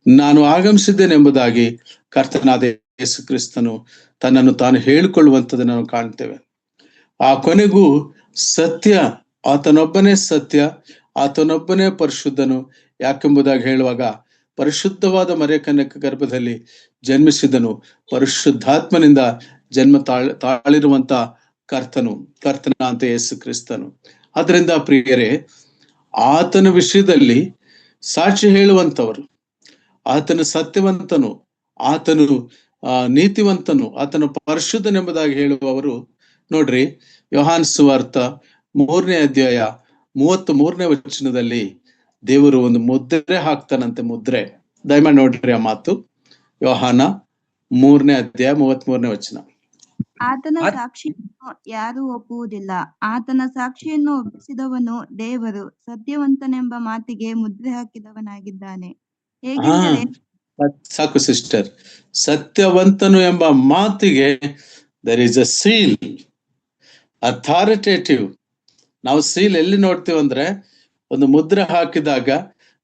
ನಾನು ಆಗಮಿಸಿದ್ದೇನೆಂಬುದಾಗಿ ಕರ್ತನಾದ ಯೇಸು ಕ್ರಿಸ್ತನು ತನ್ನನ್ನು ತಾನು ಹೇಳಿಕೊಳ್ಳುವಂಥದ್ದನ್ನು ನಾವು ಕಾಣ್ತೇವೆ. ಆ ಕೊನೆಗೂ ಸತ್ಯ, ಆತನೊಬ್ಬನೇ ಸತ್ಯ, ಆತನೊಬ್ಬನೇ ಪರಿಶುದ್ಧನು, ಯಾಕೆಂಬುದಾಗಿ ಹೇಳುವಾಗ ಪರಿಶುದ್ಧವಾದ ಮರಿಯಕನ್ಯಕ ಗರ್ಭದಲ್ಲಿ ಜನ್ಮಿಸಿದನು, ಪರಿಶುದ್ಧಾತ್ಮನಿಂದ ಜನ್ಮ ತಾಳಿರುವಂತ ಕರ್ತನ ಅಂತ ಯೇಸು ಕ್ರಿಸ್ತನು. ಅದರಿಂದ ಪ್ರಿಯರೇ, ಆತನ ವಿಷಯದಲ್ಲಿ ಸಾಕ್ಷಿ ಹೇಳುವಂತವರು, ಆತನು ಸತ್ಯವಂತನು, ಆತನು ನೀತಿವಂತನು, ಆತನು ಪರಿಶುದ್ಧನೆಂಬುದಾಗಿ ಹೇಳುವವರು ನೋಡ್ರಿ, ಯೋಹಾನ್ ಸುವಾರ್ತ 3ನೇ ಅಧ್ಯಾಯ 33ನೇ ವಚನದಲ್ಲಿ ದೇವರು ಒಂದು ಮುದ್ರೆ ಹಾಕ್ತಾನಂತೆ. ಮುದ್ರೆ, ದಯಮಾಡಿ ನೋಡ್ರಿ ಆ ಮಾತು. ಯೋಹಾನ 3ನೇ ಅಧ್ಯಾಯ 33ನೇ ವಚನ. ಆತನ ಸಾಕ್ಷಿಯನ್ನು ಯಾರು ಒಪ್ಪುವುದಿಲ್ಲ, ಆತನ ಸಾಕ್ಷಿಯನ್ನು ಒಪ್ಪಿಸಿದವನು ದೇವರು, ಸತ್ಯವಂತನೆಂಬ ಮಾತಿಗೆ ಮುದ್ರೆ ಹಾಕಿದವನಾಗಿದ್ದಾನೆ. ಹೇಗೆಂದರೆ, ಸಾಕು ಸಿಸ್ಟರ್, ಸತ್ಯವಂತನು ಎಂಬ ಮಾತಿಗೆ there is a seal, authoritative. ನಾವು ಸೀಲ್ ಎಲ್ಲಿ ನೋಡ್ತೀವಿ ಅಂದ್ರೆ, ಒಂದು ಮುದ್ರೆ ಹಾಕಿದಾಗ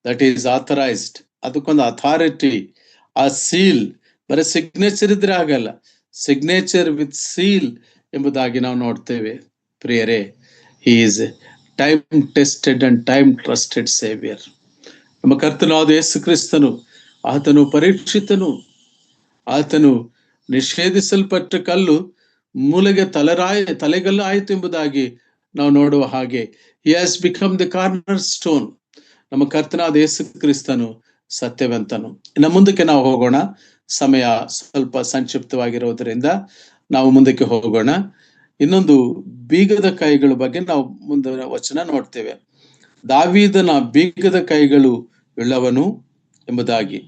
ದಟ್ ಈಸ್ ಆಥರೈಸ್ಡ್, ಅದಕ್ಕೊಂದು ಅಥಾರಿಟಿ. ಆ ಸೀಲ್ ಬರೀ ಸಿಗ್ನೇಚರ್ ಇದ್ರೆ ಆಗಲ್ಲ, ಸಿಗ್ನೇಚರ್ ವಿತ್ ಸೀಲ್ ಎಂಬುದಾಗಿ ನಾವು ನೋಡ್ತೇವೆ. ಪ್ರಿಯರೇ, he is time tested and time trusted saviour. ನಮ್ಮ ಕರ್ತನಾದ ಯೇಸು ಕ್ರಿಸ್ತನು, ಆತನು ಪರೀಕ್ಷಿತನು, ಆತನು ನಿಷೇಧಿಸಲ್ಪಟ್ಟ ಕಲ್ಲು ಮೂಲೆಗೆ ತಲೆಗಲ್ಲು ಆಯಿತು ಎಂಬುದಾಗಿ ನಾವು ನೋಡುವ ಹಾಗೆ, he has become the corner stone. ನಮ್ಮ ಕರ್ತನಾದ ಯೇಸು ಕ್ರಿಸ್ತನು ಸತ್ಯವಂತನು. ಇನ್ನು ಮುಂದಕ್ಕೆ ನಾವು ಹೋಗೋಣ, ಸಮಯ ಸ್ವಲ್ಪ ಸಂಕ್ಷಿಪ್ತವಾಗಿರೋದ್ರಿಂದ ನಾವು ಮುಂದಕ್ಕೆ ಹೋಗೋಣ. ಇನ್ನೊಂದು ಬೀಗದ ಕೈಗಳ ಬಗ್ಗೆ ನಾವು ಮುಂದಿನ ವಚನ ನೋಡ್ತೇವೆ. ದಾವೀದನ ಬೀಗದ ಕೈಗಳು ಉಳ್ಳವನು ಎಂಬುದಾಗಿ,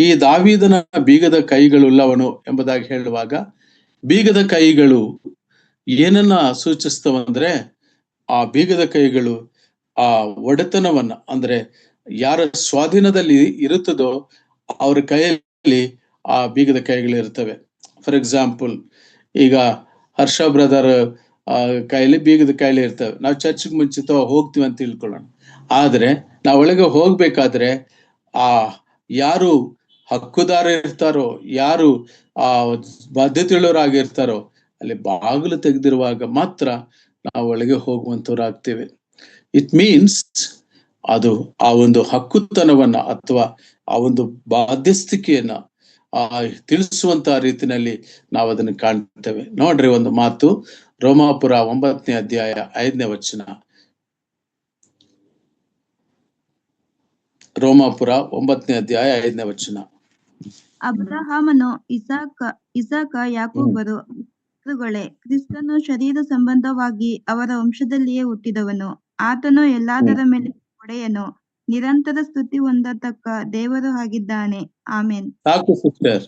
ಈ ದಾವೀದನ ಬೀಗದ ಕೈಗಳು ಉಳ್ಳವನು ಎಂಬುದಾಗಿ ಹೇಳುವಾಗ, ಬೀಗದ ಕೈಗಳು ಏನನ್ನ ಸೂಚಿಸ್ತವಂದ್ರೆ, ಆ ಬೀಗದ ಕೈಗಳು ಆ ಒಡೆತನವನ್ನ, ಅಂದ್ರೆ ಯಾರ ಸ್ವಾಧೀನದಲ್ಲಿ ಇರುತ್ತದೋ ಅವ್ರ ಕೈಯಲ್ಲಿ ಆ ಬೀಗದ ಕೈಗಳು ಇರ್ತವೆ. ಫಾರ್ ಎಕ್ಸಾಂಪಲ್, ಈಗ ಹರ್ಷ ಬ್ರದರ್ ಕೈಲಿ ಬೀಗದ ಕೈಲಿ ಇರ್ತವೆ. ನಾವು ಚರ್ಚ್ಗೆ ಮುಂಚಿತ ಹೋಗ್ತೀವಿ ಅಂತ ತಿಳ್ಕೊಳ್ಳೋಣ, ಆದ್ರೆ ನಾವು ಒಳಗೆ ಹೋಗ್ಬೇಕಾದ್ರೆ ಆ ಯಾರು ಹಕ್ಕುದಾರ ಇರ್ತಾರೋ, ಯಾರು ಆ ಬಾಧ್ಯತೆಯುಳ್ಳವರಾಗಿರ್ತಾರೋ, ಅಲ್ಲಿ ಬಾಗಿಲು ತೆಗೆದಿರುವಾಗ ಮಾತ್ರ ನಾವು ಒಳಗೆ ಹೋಗುವಂತವರಾಗ್ತೇವೆ. ಇಟ್ ಮೀನ್ಸ್ ಅದು ಆ ಒಂದು ಹಕ್ಕುತನವನ್ನ ಅಥವಾ ಆ ಒಂದು ಬಾಧ್ಯಸ್ಥಿಕೆಯನ್ನ ತಿಳಿಸುವಂತ ರೀತಿಯಲ್ಲಿ ನಾವು ಅದನ್ನು ಕಾಣ್ತೇವೆ. ನೋಡ್ರಿ ಒಂದು ಮಾತು, ರೋಮಾಪುರ 9ನೇ ಅಧ್ಯಾಯ 5ನೇ ವಚನ. ರೋಮಾಪುರ 9ನೇ ಅಧ್ಯಾಯ 5ನೇ ವಚನ. ಅಬ್ರಹಾಮನು, ಇಸಾಕ, ಯಾಕೋಬರು ಕ್ರಿಸ್ತನು ಶರೀರ ಸಂಬಂಧವಾಗಿ ಅವರ ವಂಶದಲ್ಲಿಯೇ ಹುಟ್ಟಿದವನು. ಆತನು ಎಲ್ಲದರ ಮೇಲೆ ಒಡೆಯನು, ನಿರಂತರ ಸ್ತುತಿ ಹೊಂದತಕ್ಕ ದೇವರು ಆಗಿದ್ದಾನೆ. ಆಮೇನ್. ಸಾಕು ಸಿಸ್ಟರ್,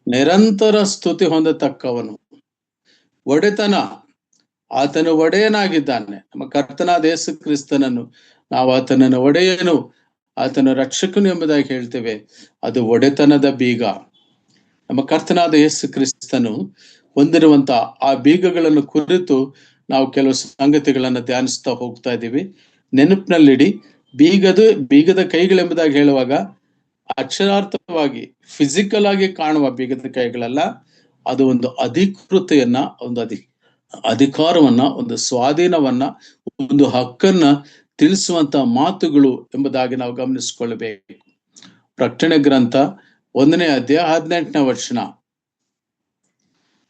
ನಿರಂತರ ಸ್ತುತಿ ಹೊಂದತಕ್ಕವನು, ಒಡೆತನ, ಆತನು ಒಡೆಯನಾಗಿದ್ದಾನೆ. ನಮ್ಮ ಕರ್ತನಾದ ಯೇಸು ಕ್ರಿಸ್ತನನ್ನು ನಾವು ಆತನನ್ನು ಒಡೆಯನು, ಆತನ ರಕ್ಷಕನು ಎಂಬುದಾಗಿ ಹೇಳ್ತೇವೆ. ಅದು ಒಡೆತನದ ಬೀಗ. ನಮ್ಮ ಕರ್ತನಾದ ಯೇಸು ಕ್ರಿಸ್ತನು ಹೊಂದಿರುವಂತ ಆ ಬೀಗಗಳನ್ನು ಕುರಿತು ನಾವು ಕೆಲವು ಸಂಗತಿಗಳನ್ನ ಧ್ಯಾನಿಸ್ತಾ ಹೋಗ್ತಾ ಇದ್ದೀವಿ. ನೆನಪಿನಲ್ಲಿಡಿ, ಬೀಗದ ಕೈಗಳೆಂಬುದಾಗಿ ಹೇಳುವಾಗ ಅಕ್ಷರಾರ್ಥವಾಗಿ ಫಿಸಿಕಲ್ ಆಗಿ ಕಾಣುವ ಬೀಗದ ಕೈಗಳಲ್ಲ, ಅದು ಒಂದು ಅಧಿಕೃತೆಯನ್ನ, ಒಂದು ಅಧಿಕಾರವನ್ನ, ಒಂದು ಸ್ವಾಧೀನವನ್ನ, ಒಂದು ಹಕ್ಕನ್ನ ತಿಳಿಸುವಂತ ಮಾತುಗಳು ಎಂಬುದಾಗಿ ನಾವು ಗಮನಿಸಿಕೊಳ್ಳಬೇಕು. ಪ್ರಕಟಣೆ ಗ್ರಂಥ 1ನೇ ಅಧ್ಯಾಯ 18ನೇ ವಚನ.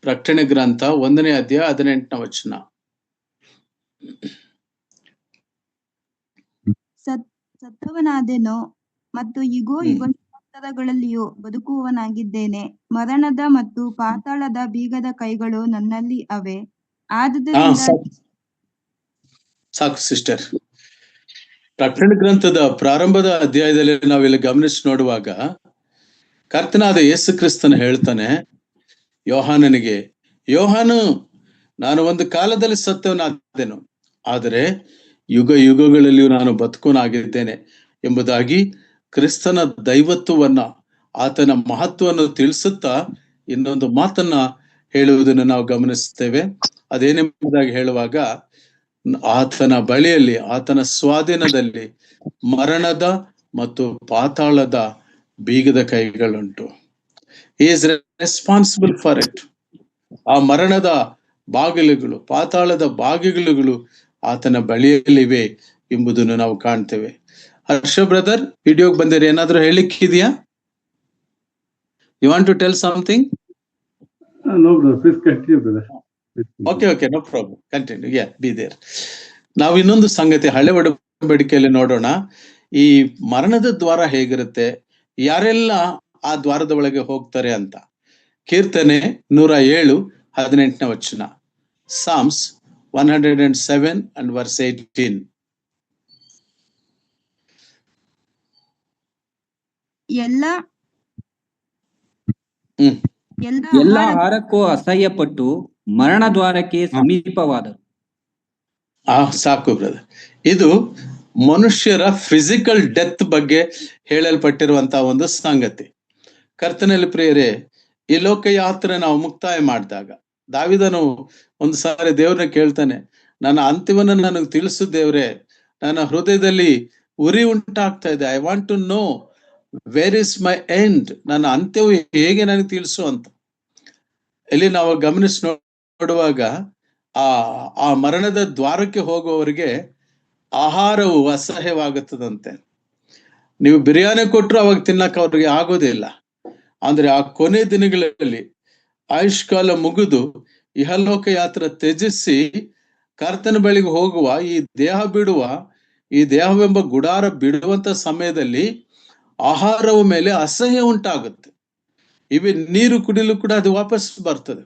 ಪ್ರಕಟಣೆ ಗ್ರಂಥ 1ನೇ ಅಧ್ಯಾಯ 18ನೇ ವಚನ. ಸತ್ತವನಾದೆನು ಮತ್ತು ಇಗೋ ಯುಗಾಂತರಗಳಲ್ಲಿಯೂ ಬದುಕುವವನಾಗಿದ್ದೇನೆ. ಮರಣದ ಮತ್ತು ಪಾತಾಳದ ಬೀಗದ ಕೈಗಳು ನನ್ನಲ್ಲಿ ಅವೆ. ಆದುದರಿಂದ ಸಾಕು ಸಿಸ್ಟರ್. ಪ್ರಕಟಣೆ ಗ್ರಂಥದ ಪ್ರಾರಂಭದ ಅಧ್ಯಾಯದಲ್ಲಿ ನಾವಿಲ್ಲಿ ಗಮನಿಸಿ ನೋಡುವಾಗ ಕರ್ತನಾದ ಯೇಸು ಕ್ರಿಸ್ತನು ಹೇಳ್ತಾನೆ ಯೋಹಾನನಿಗೆ, ಯೋಹಾನು, ನಾನು ಒಂದು ಕಾಲದಲ್ಲಿ ಸತ್ತವನಾದೆನು, ಆದರೆ ಯುಗ ಯುಗಗಳಲ್ಲಿಯೂ ನಾನು ಬದುಕೋನಾಗಿದ್ದೇನೆ ಎಂಬುದಾಗಿ ಕ್ರಿಸ್ತನ ದೈವತ್ವವನ್ನ, ಆತನ ಮಹತ್ವವನ್ನು ತಿಳಿಸುತ್ತಾ ಇನ್ನೊಂದು ಮಾತನ್ನ ಹೇಳುವುದನ್ನು ನಾವು ಗಮನಿಸ್ತೇವೆ. ಅದೇನೆಂಬುದಾಗಿ ಹೇಳುವಾಗ, ಆತನ ಬಳಿಯಲ್ಲಿ, ಆತನ ಸ್ವಾಧೀನದಲ್ಲಿ ಮರಣದ ಮತ್ತು ಪಾತಾಳದ ಬೀಗದ ಕೈಗಳುಂಟು. He is responsible for it. ಆ ಮರಣದ ಬಾಗಿಲುಗಳು, ಪಾತಾಳದ ಬಾಗಿಲುಗಳು ಆತನ ಬಳಿಯಲ್ಲಿವೆ ಎಂಬುದನ್ನು ನಾವು ಕಾಣ್ತೇವೆ. ಹರ್ಷ ಬ್ರದರ್, ವಿಡಿಯೋಗೆ ಬಂದಿರಿ, ಏನಾದ್ರೂ ಹೇಳಿಕ್ಕಿದೆಯಾ? You want to tell something? No, brother. Please continue, brother. Okay, no problem. Continue. Be there. ನಾವು ಇನ್ನೊಂದು ಸಂಗತಿ ಹಳೆ ಒಡಂಬಡಿಕೆಯಲ್ಲಿ ನೋಡೋಣ. ಈ ಮರಣದ ದ್ವಾರ ಹೇಗಿರುತ್ತೆ, ಯಾರೆಲ್ಲ ಆ ದ್ವಾರದ ಒಳಗೆ ಹೋಗ್ತಾರೆ ಅಂತ. ಕೀರ್ತನೆ 107:18 ವಚನ. Psalms 107 and verse 18. ಎಲ್ಲ ಆಹಾರಕ್ಕೂ ಅಸಹ್ಯಪಟ್ಟು ಮರಣ ದ್ವಾರಕ್ಕೆ ಸಮೀಪವಾದರು. ಸಾಕು ಬ್ರದರ್. ಇದು ಮನುಷ್ಯರ ಫಿಸಿಕಲ್ ಡೆತ್ ಬಗ್ಗೆ ಹೇಳಲ್ಪಟ್ಟಿರುವಂತಹ ಒಂದು ಸಂಗತಿ. ಕರ್ತನಲ್ಲಿ ಪ್ರಿಯರೇ, ಈ ಲೋಕಯಾತ್ರೆ ನಾವು ಮುಕ್ತಾಯ ಮಾಡಿದಾಗ ದಾವಿದನು ಒಂದು ಸಾರಿ ದೇವ್ರನ್ನ ಕೇಳ್ತಾನೆ, ನನ್ನ ಅಂತ್ಯವನ್ನು ನನಗೆ ತಿಳಿಸು ದೇವ್ರೆ, ನನ್ನ ಹೃದಯದಲ್ಲಿ ಉರಿ ಉಂಟಾಗ್ತಾ ಇದೆ. I want to know where is my end, ನನ್ನ ಅಂತ್ಯವು ಹೇಗೆ ನನಗೆ ತಿಳಿಸು ಅಂತ. ಇಲ್ಲಿ ನಾವು ಗಮನಿಸಿ ನೋಡುವಾಗ ಆ ಮರಣದ ದ್ವಾರಕ್ಕೆ ಹೋಗುವವರಿಗೆ ಆಹಾರವು ಅಸಹ್ಯವಾಗುತ್ತದಂತೆ. ನೀವು ಬಿರಿಯಾನಿ ಕೊಟ್ಟರು ಅವಾಗ ತಿನ್ನಕ್ಕೆ ಅವ್ರಿಗೆ ಆಗೋದಿಲ್ಲ. ಅಂದ್ರೆ ಆ ಕೊನೆ ದಿನಗಳಲ್ಲಿ ಆಯುಷ್ಕಾಲ ಮುಗಿದು ಇಹಲೋಕ ಯಾತ್ರೆ ತ್ಯಜಿಸಿ ಕರ್ತನ ಬಳಿಗೆ ಹೋಗುವ, ಈ ದೇಹವೆಂಬ ಗುಡಾರ ಬಿಡುವಂತ ಸಮಯದಲ್ಲಿ ಆಹಾರವ ಮೇಲೆ ಅಸಹ್ಯ ಉಂಟಾಗುತ್ತೆ. ನೀರು ಕುಡಿಯಲು ಕೂಡ ಅದು ವಾಪಸ್ ಬರ್ತದೆ.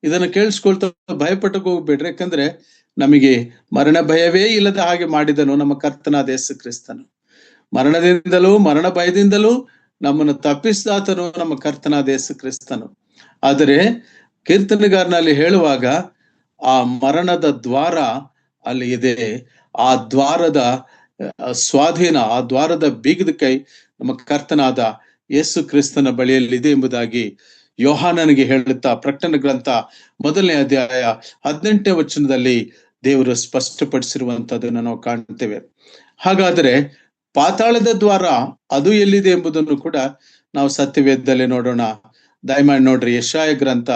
ಇದನ್ನು ಕೇಳಿಸ್ಕೊಳ್ತಾ ಭಯಪಟ್ಟಕ್ಕೆ ಹೋಗ್ಬೇಡ್ರಿ, ಯಾಕಂದ್ರೆ ನಮಗೆ ಮರಣ ಭಯವೇ ಇಲ್ಲದ ಹಾಗೆ ಮಾಡಿದನು ನಮ್ಮ ಕರ್ತನಾದ ಯೇಸು ಕ್ರಿಸ್ತನು. ಮರಣದಿಂದಲೂ ಮರಣ ಭಯದಿಂದಲೂ ನಮ್ಮನ್ನು ತಪ್ಪಿಸಿದಾತನು ನಮ್ಮ ಕರ್ತನಾದ ಯೇಸು ಕ್ರಿಸ್ತನು. ಆದರೆ ಕೀರ್ತನೆಗಾರನಲ್ಲಿ ಹೇಳುವಾಗ ಆ ಮರಣದ ದ್ವಾರ ಅಲ್ಲಿ ಇದೆ. ಆ ದ್ವಾರದ ಸ್ವಾಧೀನ, ಆ ದ್ವಾರದ ಬೀಗದ ಕೈ ನಮ್ಮ ಕರ್ತನಾದ ಯೇಸು ಕ್ರಿಸ್ತನ ಬಳಿಯಲ್ಲಿದೆ ಎಂಬುದಾಗಿ ಯೋಹಾನನಿಗೆ ಹೇಳುತ್ತಾ ಪ್ರಕಟಣೆ ಗ್ರಂಥ 1ನೇ ಅಧ್ಯಾಯ 18ನೇ ವಚನದಲ್ಲಿ ದೇವರು ಸ್ಪಷ್ಟಪಡಿಸಿರುವಂತದನ್ನು ನಾವು ಕಾಣ್ತೇವೆ. ಹಾಗಾದ್ರೆ ಪಾತಾಳದ ದ್ವಾರ ಅದು ಎಲ್ಲಿದೆ ಎಂಬುದನ್ನು ಕೂಡ ನಾವು ಸತ್ಯವೇದದಲ್ಲಿ ನೋಡೋಣ. ದಯಮಾಡಿ ನೋಡ್ರಿ, ಯೆಶಾಯ ಗ್ರಂಥ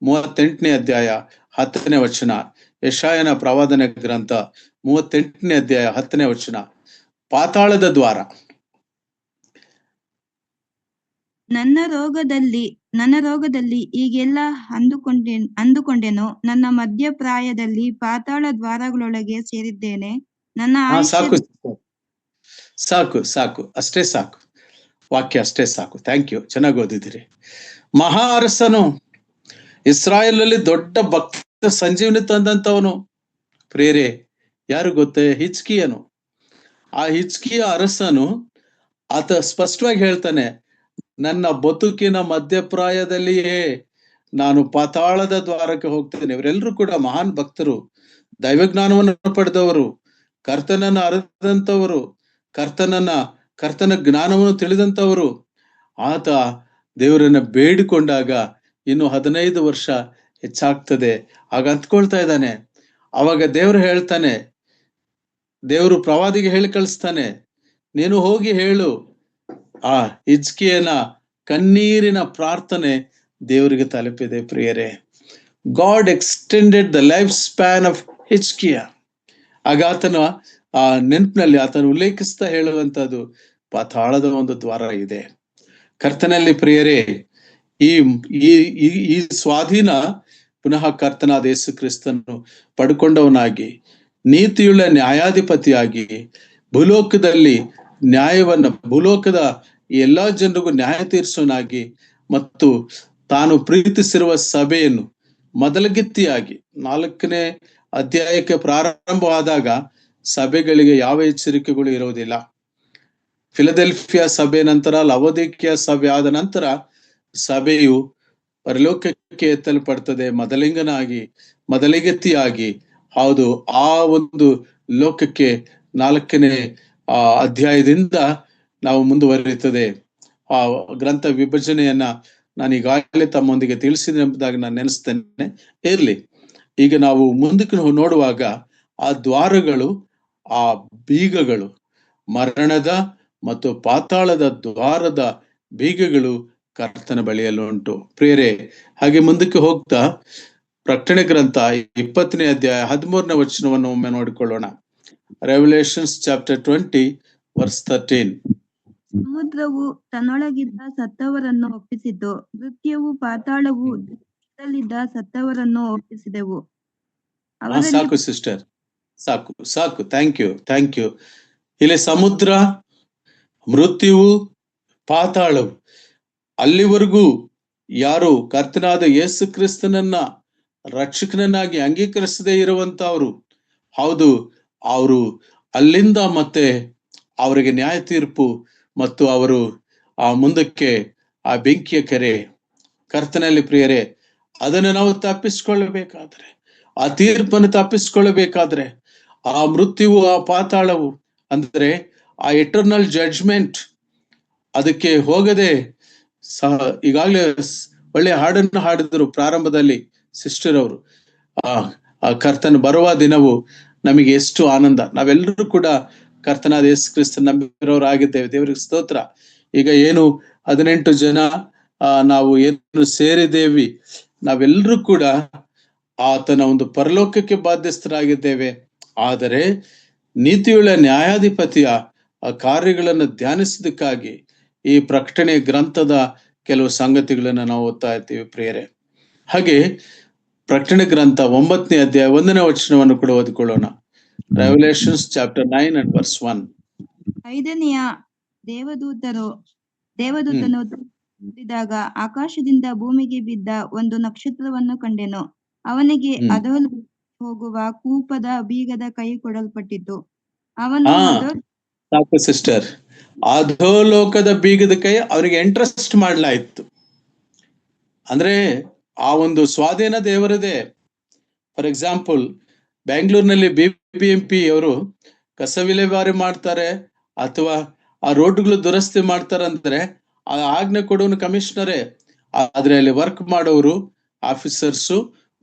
38ನೇ ಅಧ್ಯಾಯ 10ನೇ ವಚನ. ಯೆಶಾಯನ ಪ್ರವಾದನೆ ಗ್ರಂಥ 38ನೇ ಅಧ್ಯಾಯ 10ನೇ ವಚನ. ಪಾತಾಳದ ದ್ವಾರ. ನನ್ನ ರೋಗದಲ್ಲಿ ಈಗೆಲ್ಲ ಅಂದುಕೊಂಡೆನು, ನನ್ನ ಮಧ್ಯಪ್ರಾಯದಲ್ಲಿ ಪಾತಾಳ ದ್ವಾರಗಳೊಳಗೆ ಸೇರಿದ್ದೇನೆ. ನನ್ನ ಸಾಕು ಅಷ್ಟೇ ಸಾಕು. ವಾಕ್ಯ ಅಷ್ಟೇ ಸಾಕು. ಥ್ಯಾಂಕ್ ಯು, ಚೆನ್ನಾಗಿ ಓದಿದಿರಿ. ಮಹಾ ಅರಸನು, ಇಸ್ರಾಯೇಲಲ್ಲಿ ದೊಡ್ಡ ಭಕ್ತ ಸಂಜೀವನಿ ತಂದಂತವನು ಪ್ರೇರೆ ಯಾರು ಗೊತ್ತೇ? ಹಿಜ್ಕೀಯನು. ಆ ಹಿಜ್ಕೀಯ ಅರಸನು ಆತ ಸ್ಪಷ್ಟವಾಗಿ ಹೇಳ್ತಾನೆ, ನನ್ನ ಬದುಕಿನ ಮಧ್ಯಪ್ರಾಯದಲ್ಲಿಯೇ ನಾನು ಪಾತಾಳದ ದ್ವಾರಕ್ಕೆ ಹೋಗ್ತೇನೆ. ಇವರೆಲ್ಲರೂ ಕೂಡ ಮಹಾನ್ ಭಕ್ತರು, ದೈವಜ್ಞಾನವನ್ನು ಪಡೆದವರು, ಕರ್ತನನ್ನ ಅರಿದಂಥವರು, ಕರ್ತನ ಜ್ಞಾನವನ್ನು ತಿಳಿದಂಥವರು. ಆತ ದೇವರನ್ನ ಬೇಡಿಕೊಂಡಾಗ ಇನ್ನು 15 ವರ್ಷ ಹೆಚ್ಚಾಗ್ತದೆ ಆಗ ಅಂತ್ಕೊಳ್ತಾ ಇದ್ದಾನೆ. ಅವಾಗ ದೇವರು ಹೇಳ್ತಾನೆ, ದೇವರು ಪ್ರವಾದಿಗೆ ಹೇಳಿ ಕಳಿಸ್ತಾನೆ, ನೀನು ಹೋಗಿ ಹೇಳು. ಆ ಹಿಜ್ಕೀಯನ ಕಣ್ಣೀರಿನ ಪ್ರಾರ್ಥನೆ ದೇವರಿಗೆ ತಲುಪಿದೆ ಪ್ರಿಯರೇ. God extended the life span of Hezekiah. ಆಗ ಆತನ ಆ ನೆನಪಿನಲ್ಲಿ ಆತನು ಉಲ್ಲೇಖಿಸ್ತಾ ಹೇಳುವಂತದ್ದು ಪಾತಾಳದ ಒಂದು ದ್ವಾರ ಇದೆ. ಕರ್ತನಲ್ಲಿ ಪ್ರಿಯರೇ, ಈ ಸ್ವಾಧೀನ ಪುನಃ ಕರ್ತನಾದ ಯೇಸು ಕ್ರಿಸ್ತನು ಪಡ್ಕೊಂಡವನಾಗಿ, ನೀತಿಯುಳ್ಳ ನ್ಯಾಯಾಧಿಪತಿಯಾಗಿ ಭೂಲೋಕದಲ್ಲಿ ಭೂಲೋಕದ ಎಲ್ಲಾ ಜನರಿಗೂ ನ್ಯಾಯ ತೀರಿಸೋನಾಗಿ ಮತ್ತು ತಾನು ಪ್ರೀತಿಸಿರುವ ಸಭೆಯನ್ನು ಮೊದಲಗಿತ್ತಿಯಾಗಿ 4ನೇ ಅಧ್ಯಾಯಕ್ಕೆ ಪ್ರಾರಂಭವಾದಾಗ ಸಭೆಗಳಿಗೆ ಯಾವ ಎಚ್ಚರಿಕೆಗಳು ಇರುವುದಿಲ್ಲ. ಫಿಲದೆಲ್ಫಿಯಾ ಸಭೆ ನಂತರ ಲವೋದಿಕೀಯ ಸಭೆ ಆದ ನಂತರ ಸಭೆಯು ಪರಲೋಕಕ್ಕೆ ಎತ್ತಲ್ಪಡ್ತದೆ, ಮೊದಲಿಗತ್ತಿಯಾಗಿ ಹೌದು, ಆ ಒಂದು ಲೋಕಕ್ಕೆ 4ನೇ ಅಧ್ಯಾಯದಿಂದ ನಾವು ಮುಂದುವರಿಯುತ್ತದೆ. ಆ ಗ್ರಂಥ ವಿಭಜನೆಯನ್ನ ನಾನು ಈಗಾಗಲೇ ತಮ್ಮೊಂದಿಗೆ ತಿಳಿಸಿದೆ ಎಂಬುದಾಗಿ ನಾನು ನೆನೆಸ್ತೇನೆ. ಇರ್ಲಿ, ಈಗ ನಾವು ಮುಂದಕ್ಕೆ ನೋಡುವಾಗ ಆ ದ್ವಾರಗಳು, ಆ ಬೀಗಗಳು, ಮರಣದ ಮತ್ತು ಪಾತಾಳದ ದ್ವಾರದ ಬೀಗಗಳು ಕರ್ತನ ಬಳಿಯಲ್ಲಿ ಉಂಟು. ಪ್ರಿಯರೇ, ಹಾಗೆ ಮುಂದಕ್ಕೆ ಹೋಗ್ತಾ ಪ್ರಕಟಣೆ ಗ್ರಂಥ 20ನೇ ಅಧ್ಯಾಯ 13ನೇ ವಚನವನ್ನು ಒಮ್ಮೆ ನೋಡಿಕೊಳ್ಳೋಣ. Revolutions chapter 20 verse 13. ಸಮುದ್ರವು ತನ್ನೊಳಗಿದ್ದ ಸತ್ತವರನ್ನು ಒಪ್ಪಿಸಿತು, ಮೃತ್ಯುವು ಪಾತಾಳವು ದಲ್ಲಿದ್ದ ಸತ್ತವರನ್ನು ಒಪ್ಪಿಸಿದೆವು. ಸಾಕು ಸಿಸ್ಟರ್, ಸಾಕು. Thank you. ಇಲ್ಲಿ ಸಮುದ್ರ, ಮೃತ್ಯುವು, ಪಾತಾಳವು, ಅಲ್ಲಿವರೆಗೂ ಯಾರು ಕರ್ತನಾದ ಯೇಸು ಕ್ರಿಸ್ತನನ್ನ ರಕ್ಷಕನನ್ನಾಗಿ ಅಂಗೀಕರಿಸದೇ ಇರುವಂತವ್ರು, ಹೌದು, ಅವರು ಅಲ್ಲಿಂದ ಮತ್ತೆ ಅವರಿಗೆ ನ್ಯಾಯ ತೀರ್ಪು ಮತ್ತು ಅವರು ಆ ಮುಂದಕ್ಕೆ ಆ ಬೆಂಕಿಯ ಕೆರೆ. ಕರ್ತನಲ್ಲಿ ಪ್ರಿಯರೇ, ಅದನ್ನು ನಾವು ತಪ್ಪಿಸ್ಕೊಳ್ಳಬೇಕಾದ್ರೆ, ಆ ತೀರ್ಪನ್ನು ತಪ್ಪಿಸ್ಕೊಳ್ಳಬೇಕಾದ್ರೆ, ಆ ಮೃತ್ಯುವು, ಆ ಪಾತಾಳವು ಅಂದ್ರೆ ಆ ಎಟರ್ನಲ್ ಜಡ್ಜ್ಮೆಂಟ್, ಅದಕ್ಕೆ ಹೋಗದೆ ಈಗಾಗಲೇ ಒಳ್ಳೆ ಹಾಡನ್ನು ಹಾಡಿದ್ರು ಪ್ರಾರಂಭದಲ್ಲಿ ಸಿಸ್ಟರ್ ಅವರು. ಆ ಕರ್ತನ ಬರುವ ದಿನವು ನಮಗೆ ಎಷ್ಟು ಆನಂದ. ನಾವೆಲ್ಲರೂ ಕೂಡ ಕರ್ತನಾದ ಯೇಸು ಕ್ರಿಸ್ತನ ನಂಬಿರೋರಾಗಿದ್ದೇವೆ, ದೇವರಿಗೆ ಸ್ತೋತ್ರ. ಈಗ ಏನು 18 ಜನ ನಾವು ಏನು ಸೇರಿದ್ದೇವೆ, ನಾವೆಲ್ಲರೂ ಕೂಡ ಆತನ ಒಂದು ಪರಲೋಕಕ್ಕೆ ಬಾಧ್ಯಸ್ಥರಾಗಿದ್ದೇವೆ. ಆದರೆ ನೀತಿಯುಳ್ಳ ನ್ಯಾಯಾಧಿಪತಿಯ ಆ ಕಾರ್ಯಗಳನ್ನು ಧ್ಯಾನಿಸೋದಕ್ಕಾಗಿ ಈ ಪ್ರಕಟಣೆ ಗ್ರಂಥದ ಕೆಲವು ಸಂಗತಿಗಳನ್ನು ನಾವು ಓದ್ತಾ ಇರ್ತೀವಿ ಪ್ರಿಯರೇ. ಹಾಗೆ ಪ್ರಕಟಣೆ ಗ್ರಂಥ 9ನೇ ಅಧ್ಯಾಯ 1ನೇ ವಚನವನ್ನು ಕೂಡ ಓದಿಕೊಳ್ಳೋಣ. Revelations chapter 9 and verse 1. 5ನೆಯ ದೇವದೂತನು ತುಂಬಿದಾಗ ಆಕಾಶದಿಂದ ಭೂಮಿಗೆ ಬಿದ್ದ ಒಂದು ನಕ್ಷತ್ರವನ್ನು ಕಂಡೆನು. ಅವನಿಗೆ ಅಧೋಲೋಕ ಹೋಗುವ ಕೂಪದ ಬೀಗದ ಕೈ ಕೊಡಲ್ಪಟ್ಟಿತು. ಅವನು ಸಾಕು ಸಿಸ್ಟರ್, ಅಧೋಲೋಕದ ಬೀಗದ ಕೈ ಅವರಿಗೆ ಇಂಟ್ರೆಸ್ಟ್ ಮಾಡ್ಲಾಯಿತು. ಅಂದ್ರೆ ಆ ಒಂದು ಸ್ವಾಧೀನ ದೇವರದೇ. ಫಾರ್ ಎಕ್ಸಾಂಪಲ್, ಬೆಂಗಳೂರಿನಲ್ಲಿ BBMP ಅವರು ಕಸ ವಿಲೇವಾರಿ ಮಾಡ್ತಾರೆ ಅಥವಾ ಆ ರೋಡ್ಗಳು ದುರಸ್ತಿ ಮಾಡ್ತಾರಂದ್ರೆ ಆ ಆಜ್ಞೆ ಕೊಡೋನು ಕಮಿಷನರೇ. ಆದ್ರೆ ಅಲ್ಲಿ ವರ್ಕ್ ಮಾಡೋರು ಆಫೀಸರ್ಸು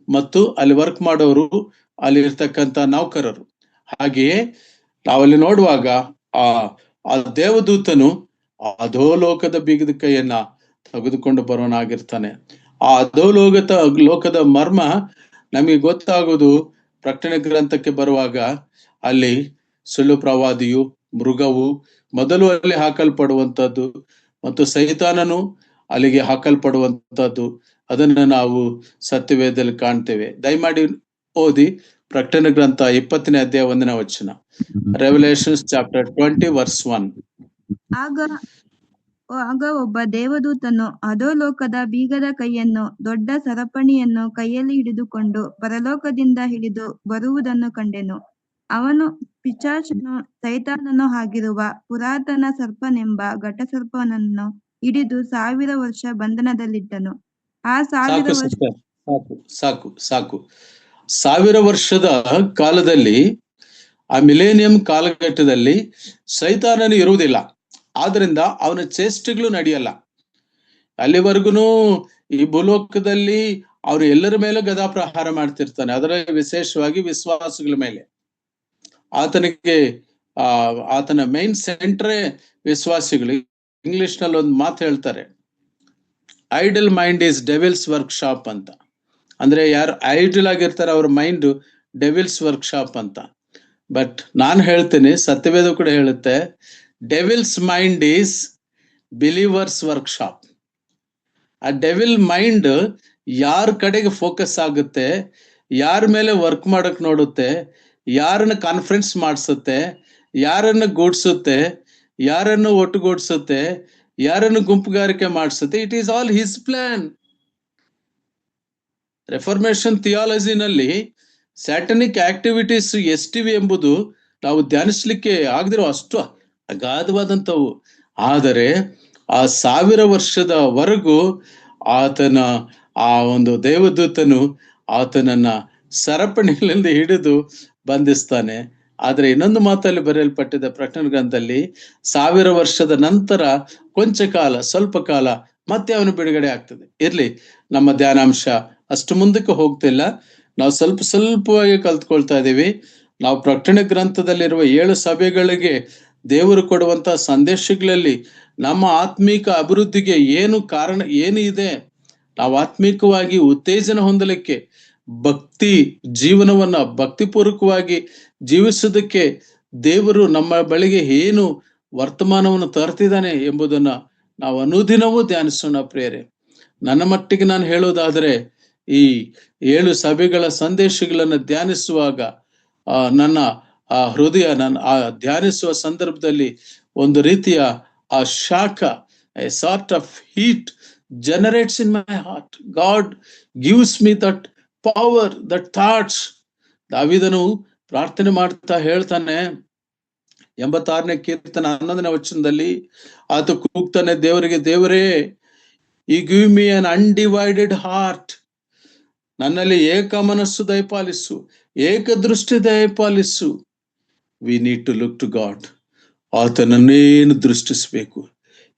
ಮತ್ತು ಅಲ್ಲಿ ವರ್ಕ್ ಮಾಡೋರು ಅಲ್ಲಿ ಇರ್ತಕ್ಕಂಥ ನೌಕರರು. ಹಾಗೆಯೇ ನಾವಲ್ಲಿ ನೋಡುವಾಗ ಆ ದೇವದೂತನು ಅಧೋಲೋಕದ ಬೀಗದ ಕೈಯನ್ನ ತೆಗೆದುಕೊಂಡು ಬರೋನಾಗಿರ್ತಾನೆ. ಆ ಲೋಕದ ಮರ್ಮ ನಮಗೆ ಗೊತ್ತಾಗೋದು ಪ್ರಕಟಣೆ ಗ್ರಂಥಕ್ಕೆ ಬರುವಾಗ. ಅಲ್ಲಿ ಸುಳ್ಳು ಪ್ರವಾದಿಯು, ಮೃಗವು ಮೊದಲು ಅಲ್ಲಿ ಹಾಕಲ್ಪಡುವಂಥದ್ದು ಮತ್ತು ಸೈತಾನನು ಅಲ್ಲಿಗೆ ಹಾಕಲ್ಪಡುವಂಥದ್ದು, ಅದನ್ನ ನಾವು ಸತ್ಯವೇದದಲ್ಲಿ ಕಾಣ್ತೇವೆ. ದಯಮಾಡಿ ಓದಿ ಪ್ರಕಟಣೆ ಗ್ರಂಥ 20ನೇ ಅಧ್ಯಾಯ 1ನೇ ವಚನ. Revolutions chapter 20 verse 1. ಆಗ ಒಬ್ಬ ದೇವದೂತನು ಅಧೋಲೋಕದ ಬೀಗದ ಕೈಯನ್ನು, ದೊಡ್ಡ ಸರಪಣಿಯನ್ನು ಕೈಯಲ್ಲಿ ಹಿಡಿದುಕೊಂಡು ಪರಲೋಕದಿಂದ ಇಳಿದು ಬರುವುದನ್ನು ಕಂಡೆನು. ಅವನು ಪಿಶಾಚನು, ಸೈತಾನನು ಆಗಿರುವ ಪುರಾತನ ಸರ್ಪನೆಂಬ ಘಟಸರ್ಪನನ್ನು ಹಿಡಿದು 1000 ವರ್ಷ ಬಂಧನದಲ್ಲಿಟ್ಟನು. ಆ 1000 ವರ್ಷ ಸಾಕು 1000 ವರ್ಷದ ಕಾಲದಲ್ಲಿ, ಆ ಮಿಲೇನಿಯಂ ಕಾಲಘಟ್ಟದಲ್ಲಿ ಸೈತಾನನು ಇರುವುದಿಲ್ಲ. ಆದ್ರಿಂದ ಅವನ ಚೇಷ್ಟೆಗಳು ನಡೆಯಲ್ಲ. ಅಲ್ಲಿವರೆಗೂ ಈ ಭೂಲೋಕದಲ್ಲಿ ಅವರು ಎಲ್ಲರ ಮೇಲೆ ಗದಾಪ್ರಹಾರ ಮಾಡ್ತಿರ್ತಾನೆ, ಅದರ ವಿಶೇಷವಾಗಿ ವಿಶ್ವಾಸಗಳ ಮೇಲೆ. ಆತನ ಮೈನ್ ಸೆಂಟ್ರೇ ವಿಶ್ವಾಸಿಗಳು. ಇಂಗ್ಲಿಷ್ ನಲ್ಲಿ ಒಂದು ಮಾತು ಹೇಳ್ತಾರೆ, idle mind is devil's workshop ಅಂತ. ಅಂದ್ರೆ ಯಾರು ಐಡಲ್ ಆಗಿರ್ತಾರೆ ಅವ್ರ ಮೈಂಡ್ ಡೆವಿಲ್ಸ್ ವರ್ಕ್ ಶಾಪ್ ಅಂತ. ಬಟ್ ನಾನು ಹೇಳ್ತೇನೆ, ಸತ್ಯವೇದ ಕೂಡ ಹೇಳುತ್ತೆ, devil's mind is believers' workshop. ಆ ಡೆವಿಲ್ ಮೈಂಡ್ ಯಾರ ಕಡೆಗೆ ಫೋಕಸ್ ಆಗುತ್ತೆ, ಯಾರ ಮೇಲೆ ವರ್ಕ್ ಮಾಡಕ್ ನೋಡುತ್ತೆ, ಯಾರನ್ನ ಕಾನ್ಫರೆನ್ಸ್ ಮಾಡಿಸುತ್ತೆ, ಯಾರನ್ನ ಗೂಡ್ಸುತ್ತೆ, ಯಾರನ್ನು ಒಟ್ಟುಗೂಡಿಸುತ್ತೆ, ಯಾರನ್ನು ಗುಂಪುಗಾರಿಕೆ ಮಾಡಿಸುತ್ತೆ, it is all his plan. Reformation ಥಿಯಾಲಜಿನಲ್ಲಿ ಸ್ಯಾಟನಿಕ್ ಆಕ್ಟಿವಿಟೀಸ್ ಎಷ್ಟಿವೆ ಎಂಬುದು ನಾವು ಧ್ಯಾನಿಸ್ಲಿಕ್ಕೆ ಆಗದಿರೋ ಅಷ್ಟು ಅಗಾಧವಾದಂಥವು. ಆದರೆ ಆ 1000 ವರ್ಷದವರೆಗೂ ಆತನ ಆ ಒಂದು ದೇವದೂತನು ಆತನನ್ನ ಸರಪಣಿಗಳಿಂದ ಹಿಡಿದು ಬಂಧಿಸ್ತಾನೆ. ಆದ್ರೆ ಇನ್ನೊಂದು ಮಾತಲ್ಲಿ ಬರೆಯಲ್ಪಟ್ಟಿದೆ ಪ್ರಕಟಣೆ ಗ್ರಂಥದಲ್ಲಿ, 1000 ವರ್ಷದ ನಂತರ ಕೊಂಚ ಕಾಲ, ಸ್ವಲ್ಪ ಕಾಲ ಮತ್ತೆ ಅವನು ಬಿಡುಗಡೆ ಆಗ್ತದೆ. ಇರ್ಲಿ, ನಮ್ಮ ಧ್ಯಾನಾಂಶ ಅಷ್ಟು ಮುಂದಕ್ಕೆ ಹೋಗ್ತಿಲ್ಲ. ನಾವು ಸ್ವಲ್ಪವಾಗಿ ಕಲ್ತ್ಕೊಳ್ತಾ ಇದ್ದೀವಿ. ನಾವು ಪ್ರಕಟಣೆ ಗ್ರಂಥದಲ್ಲಿರುವ 7 ಸಭೆಗಳಿಗೆ ದೇವರು ಕೊಡುವಂತಹ ಸಂದೇಶಗಳಲ್ಲಿ ನಮ್ಮ ಆತ್ಮೀಕ ಅಭಿವೃದ್ಧಿಗೆ ಏನು ಕಾರಣ, ಏನು ಇದೆ, ನಾವು ಆತ್ಮೀಕವಾಗಿ ಉತ್ತೇಜನ ಹೊಂದಲಿಕ್ಕೆ, ಭಕ್ತಿ ಜೀವನವನ್ನ ಭಕ್ತಿಪೂರ್ವಕವಾಗಿ ಜೀವಿಸೋದಕ್ಕೆ ದೇವರು ನಮ್ಮ ಬಳಿಗೆ ಏನು ವರ್ತಮಾನವನ್ನು ತರ್ತಿದ್ದಾನೆ ಎಂಬುದನ್ನ ನಾವು ಅನುದಿನವೂ ಧ್ಯಾನಿಸೋಣ ಪ್ರಿಯರೇ. ನನ್ನ ಮಟ್ಟಿಗೆ ನಾನು ಹೇಳೋದಾದ್ರೆ, ಈ 7 ಸಭೆಗಳ ಸಂದೇಶಗಳನ್ನು ಧ್ಯಾನಿಸುವಾಗ ನನ್ನ ಹೃದಯ, ಆ ಧ್ಯಾನಿಸುವ ಸಂದರ್ಭದಲ್ಲಿ ಒಂದು ರೀತಿಯ ಆ ಶಾಖ, A sort of heat generates in my heart. God gives me that power, that thoughts. ದಾವೀದನು ಪ್ರಾರ್ಥನೆ ಮಾಡ್ತಾ ಹೇಳ್ತಾನೆ, 86ನೇ ಕೀರ್ತನ 11ನೇ ವಚನದಲ್ಲಿ ಆತ ಕೂಗ್ತಾನೆ ದೇವರಿಗೆ, ದೇವರೇ, you give me an undivided heart. ನನ್ನಲ್ಲಿ ಏಕ ಮನಸ್ಸು ದಯಪಾಲಿಸು, ಏಕದೃಷ್ಟಿ ದಯಪಾಲಿಸು. We need to look to God. ಆತನನ್ನೇನು ದೃಷ್ಟಿಸಬೇಕು,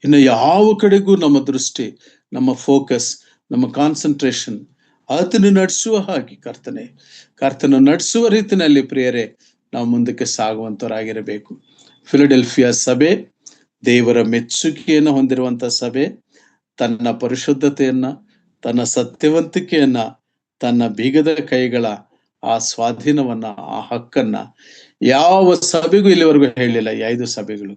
ಇನ್ನು ಯಾವ ಕಡೆಗೂ ನಮ್ಮ ದೃಷ್ಟಿ, ನಮ್ಮ ಫೋಕಸ್, ನಮ್ಮ ಕಾನ್ಸಂಟ್ರೇಷನ್ ಆತನು ನಡೆಸುವ ಹಾಗೆ ಕರ್ತನು ನಡೆಸುವ ರೀತಿಯಲ್ಲಿ ಪ್ರಿಯರೇ ನಾವು ಮುಂದಕ್ಕೆ ಸಾಗುವಂತವರಾಗಿರಬೇಕು. ಫಿಲಡೆಲ್ಫಿಯಾ ಸಭೆ ದೇವರ ಮೆಚ್ಚುಗೆಯನ್ನು ಹೊಂದಿರುವಂತಹ ಸಭೆ. ತನ್ನ ಪರಿಶುದ್ಧತೆಯನ್ನ, ತನ್ನ ಸತ್ಯವಂತಿಕೆಯನ್ನ, ತನ್ನ ಬೀಗದ ಕೈಗಳ ಆ ಸ್ವಾಧೀನವನ್ನ, ಆ ಹಕ್ಕನ್ನ ಯಾವ ಸಭೆಗೂ ಇಲ್ಲಿವರೆಗೂ ಹೇಳಿಲ್ಲ. ಈ 5 ಸಭೆಗಳು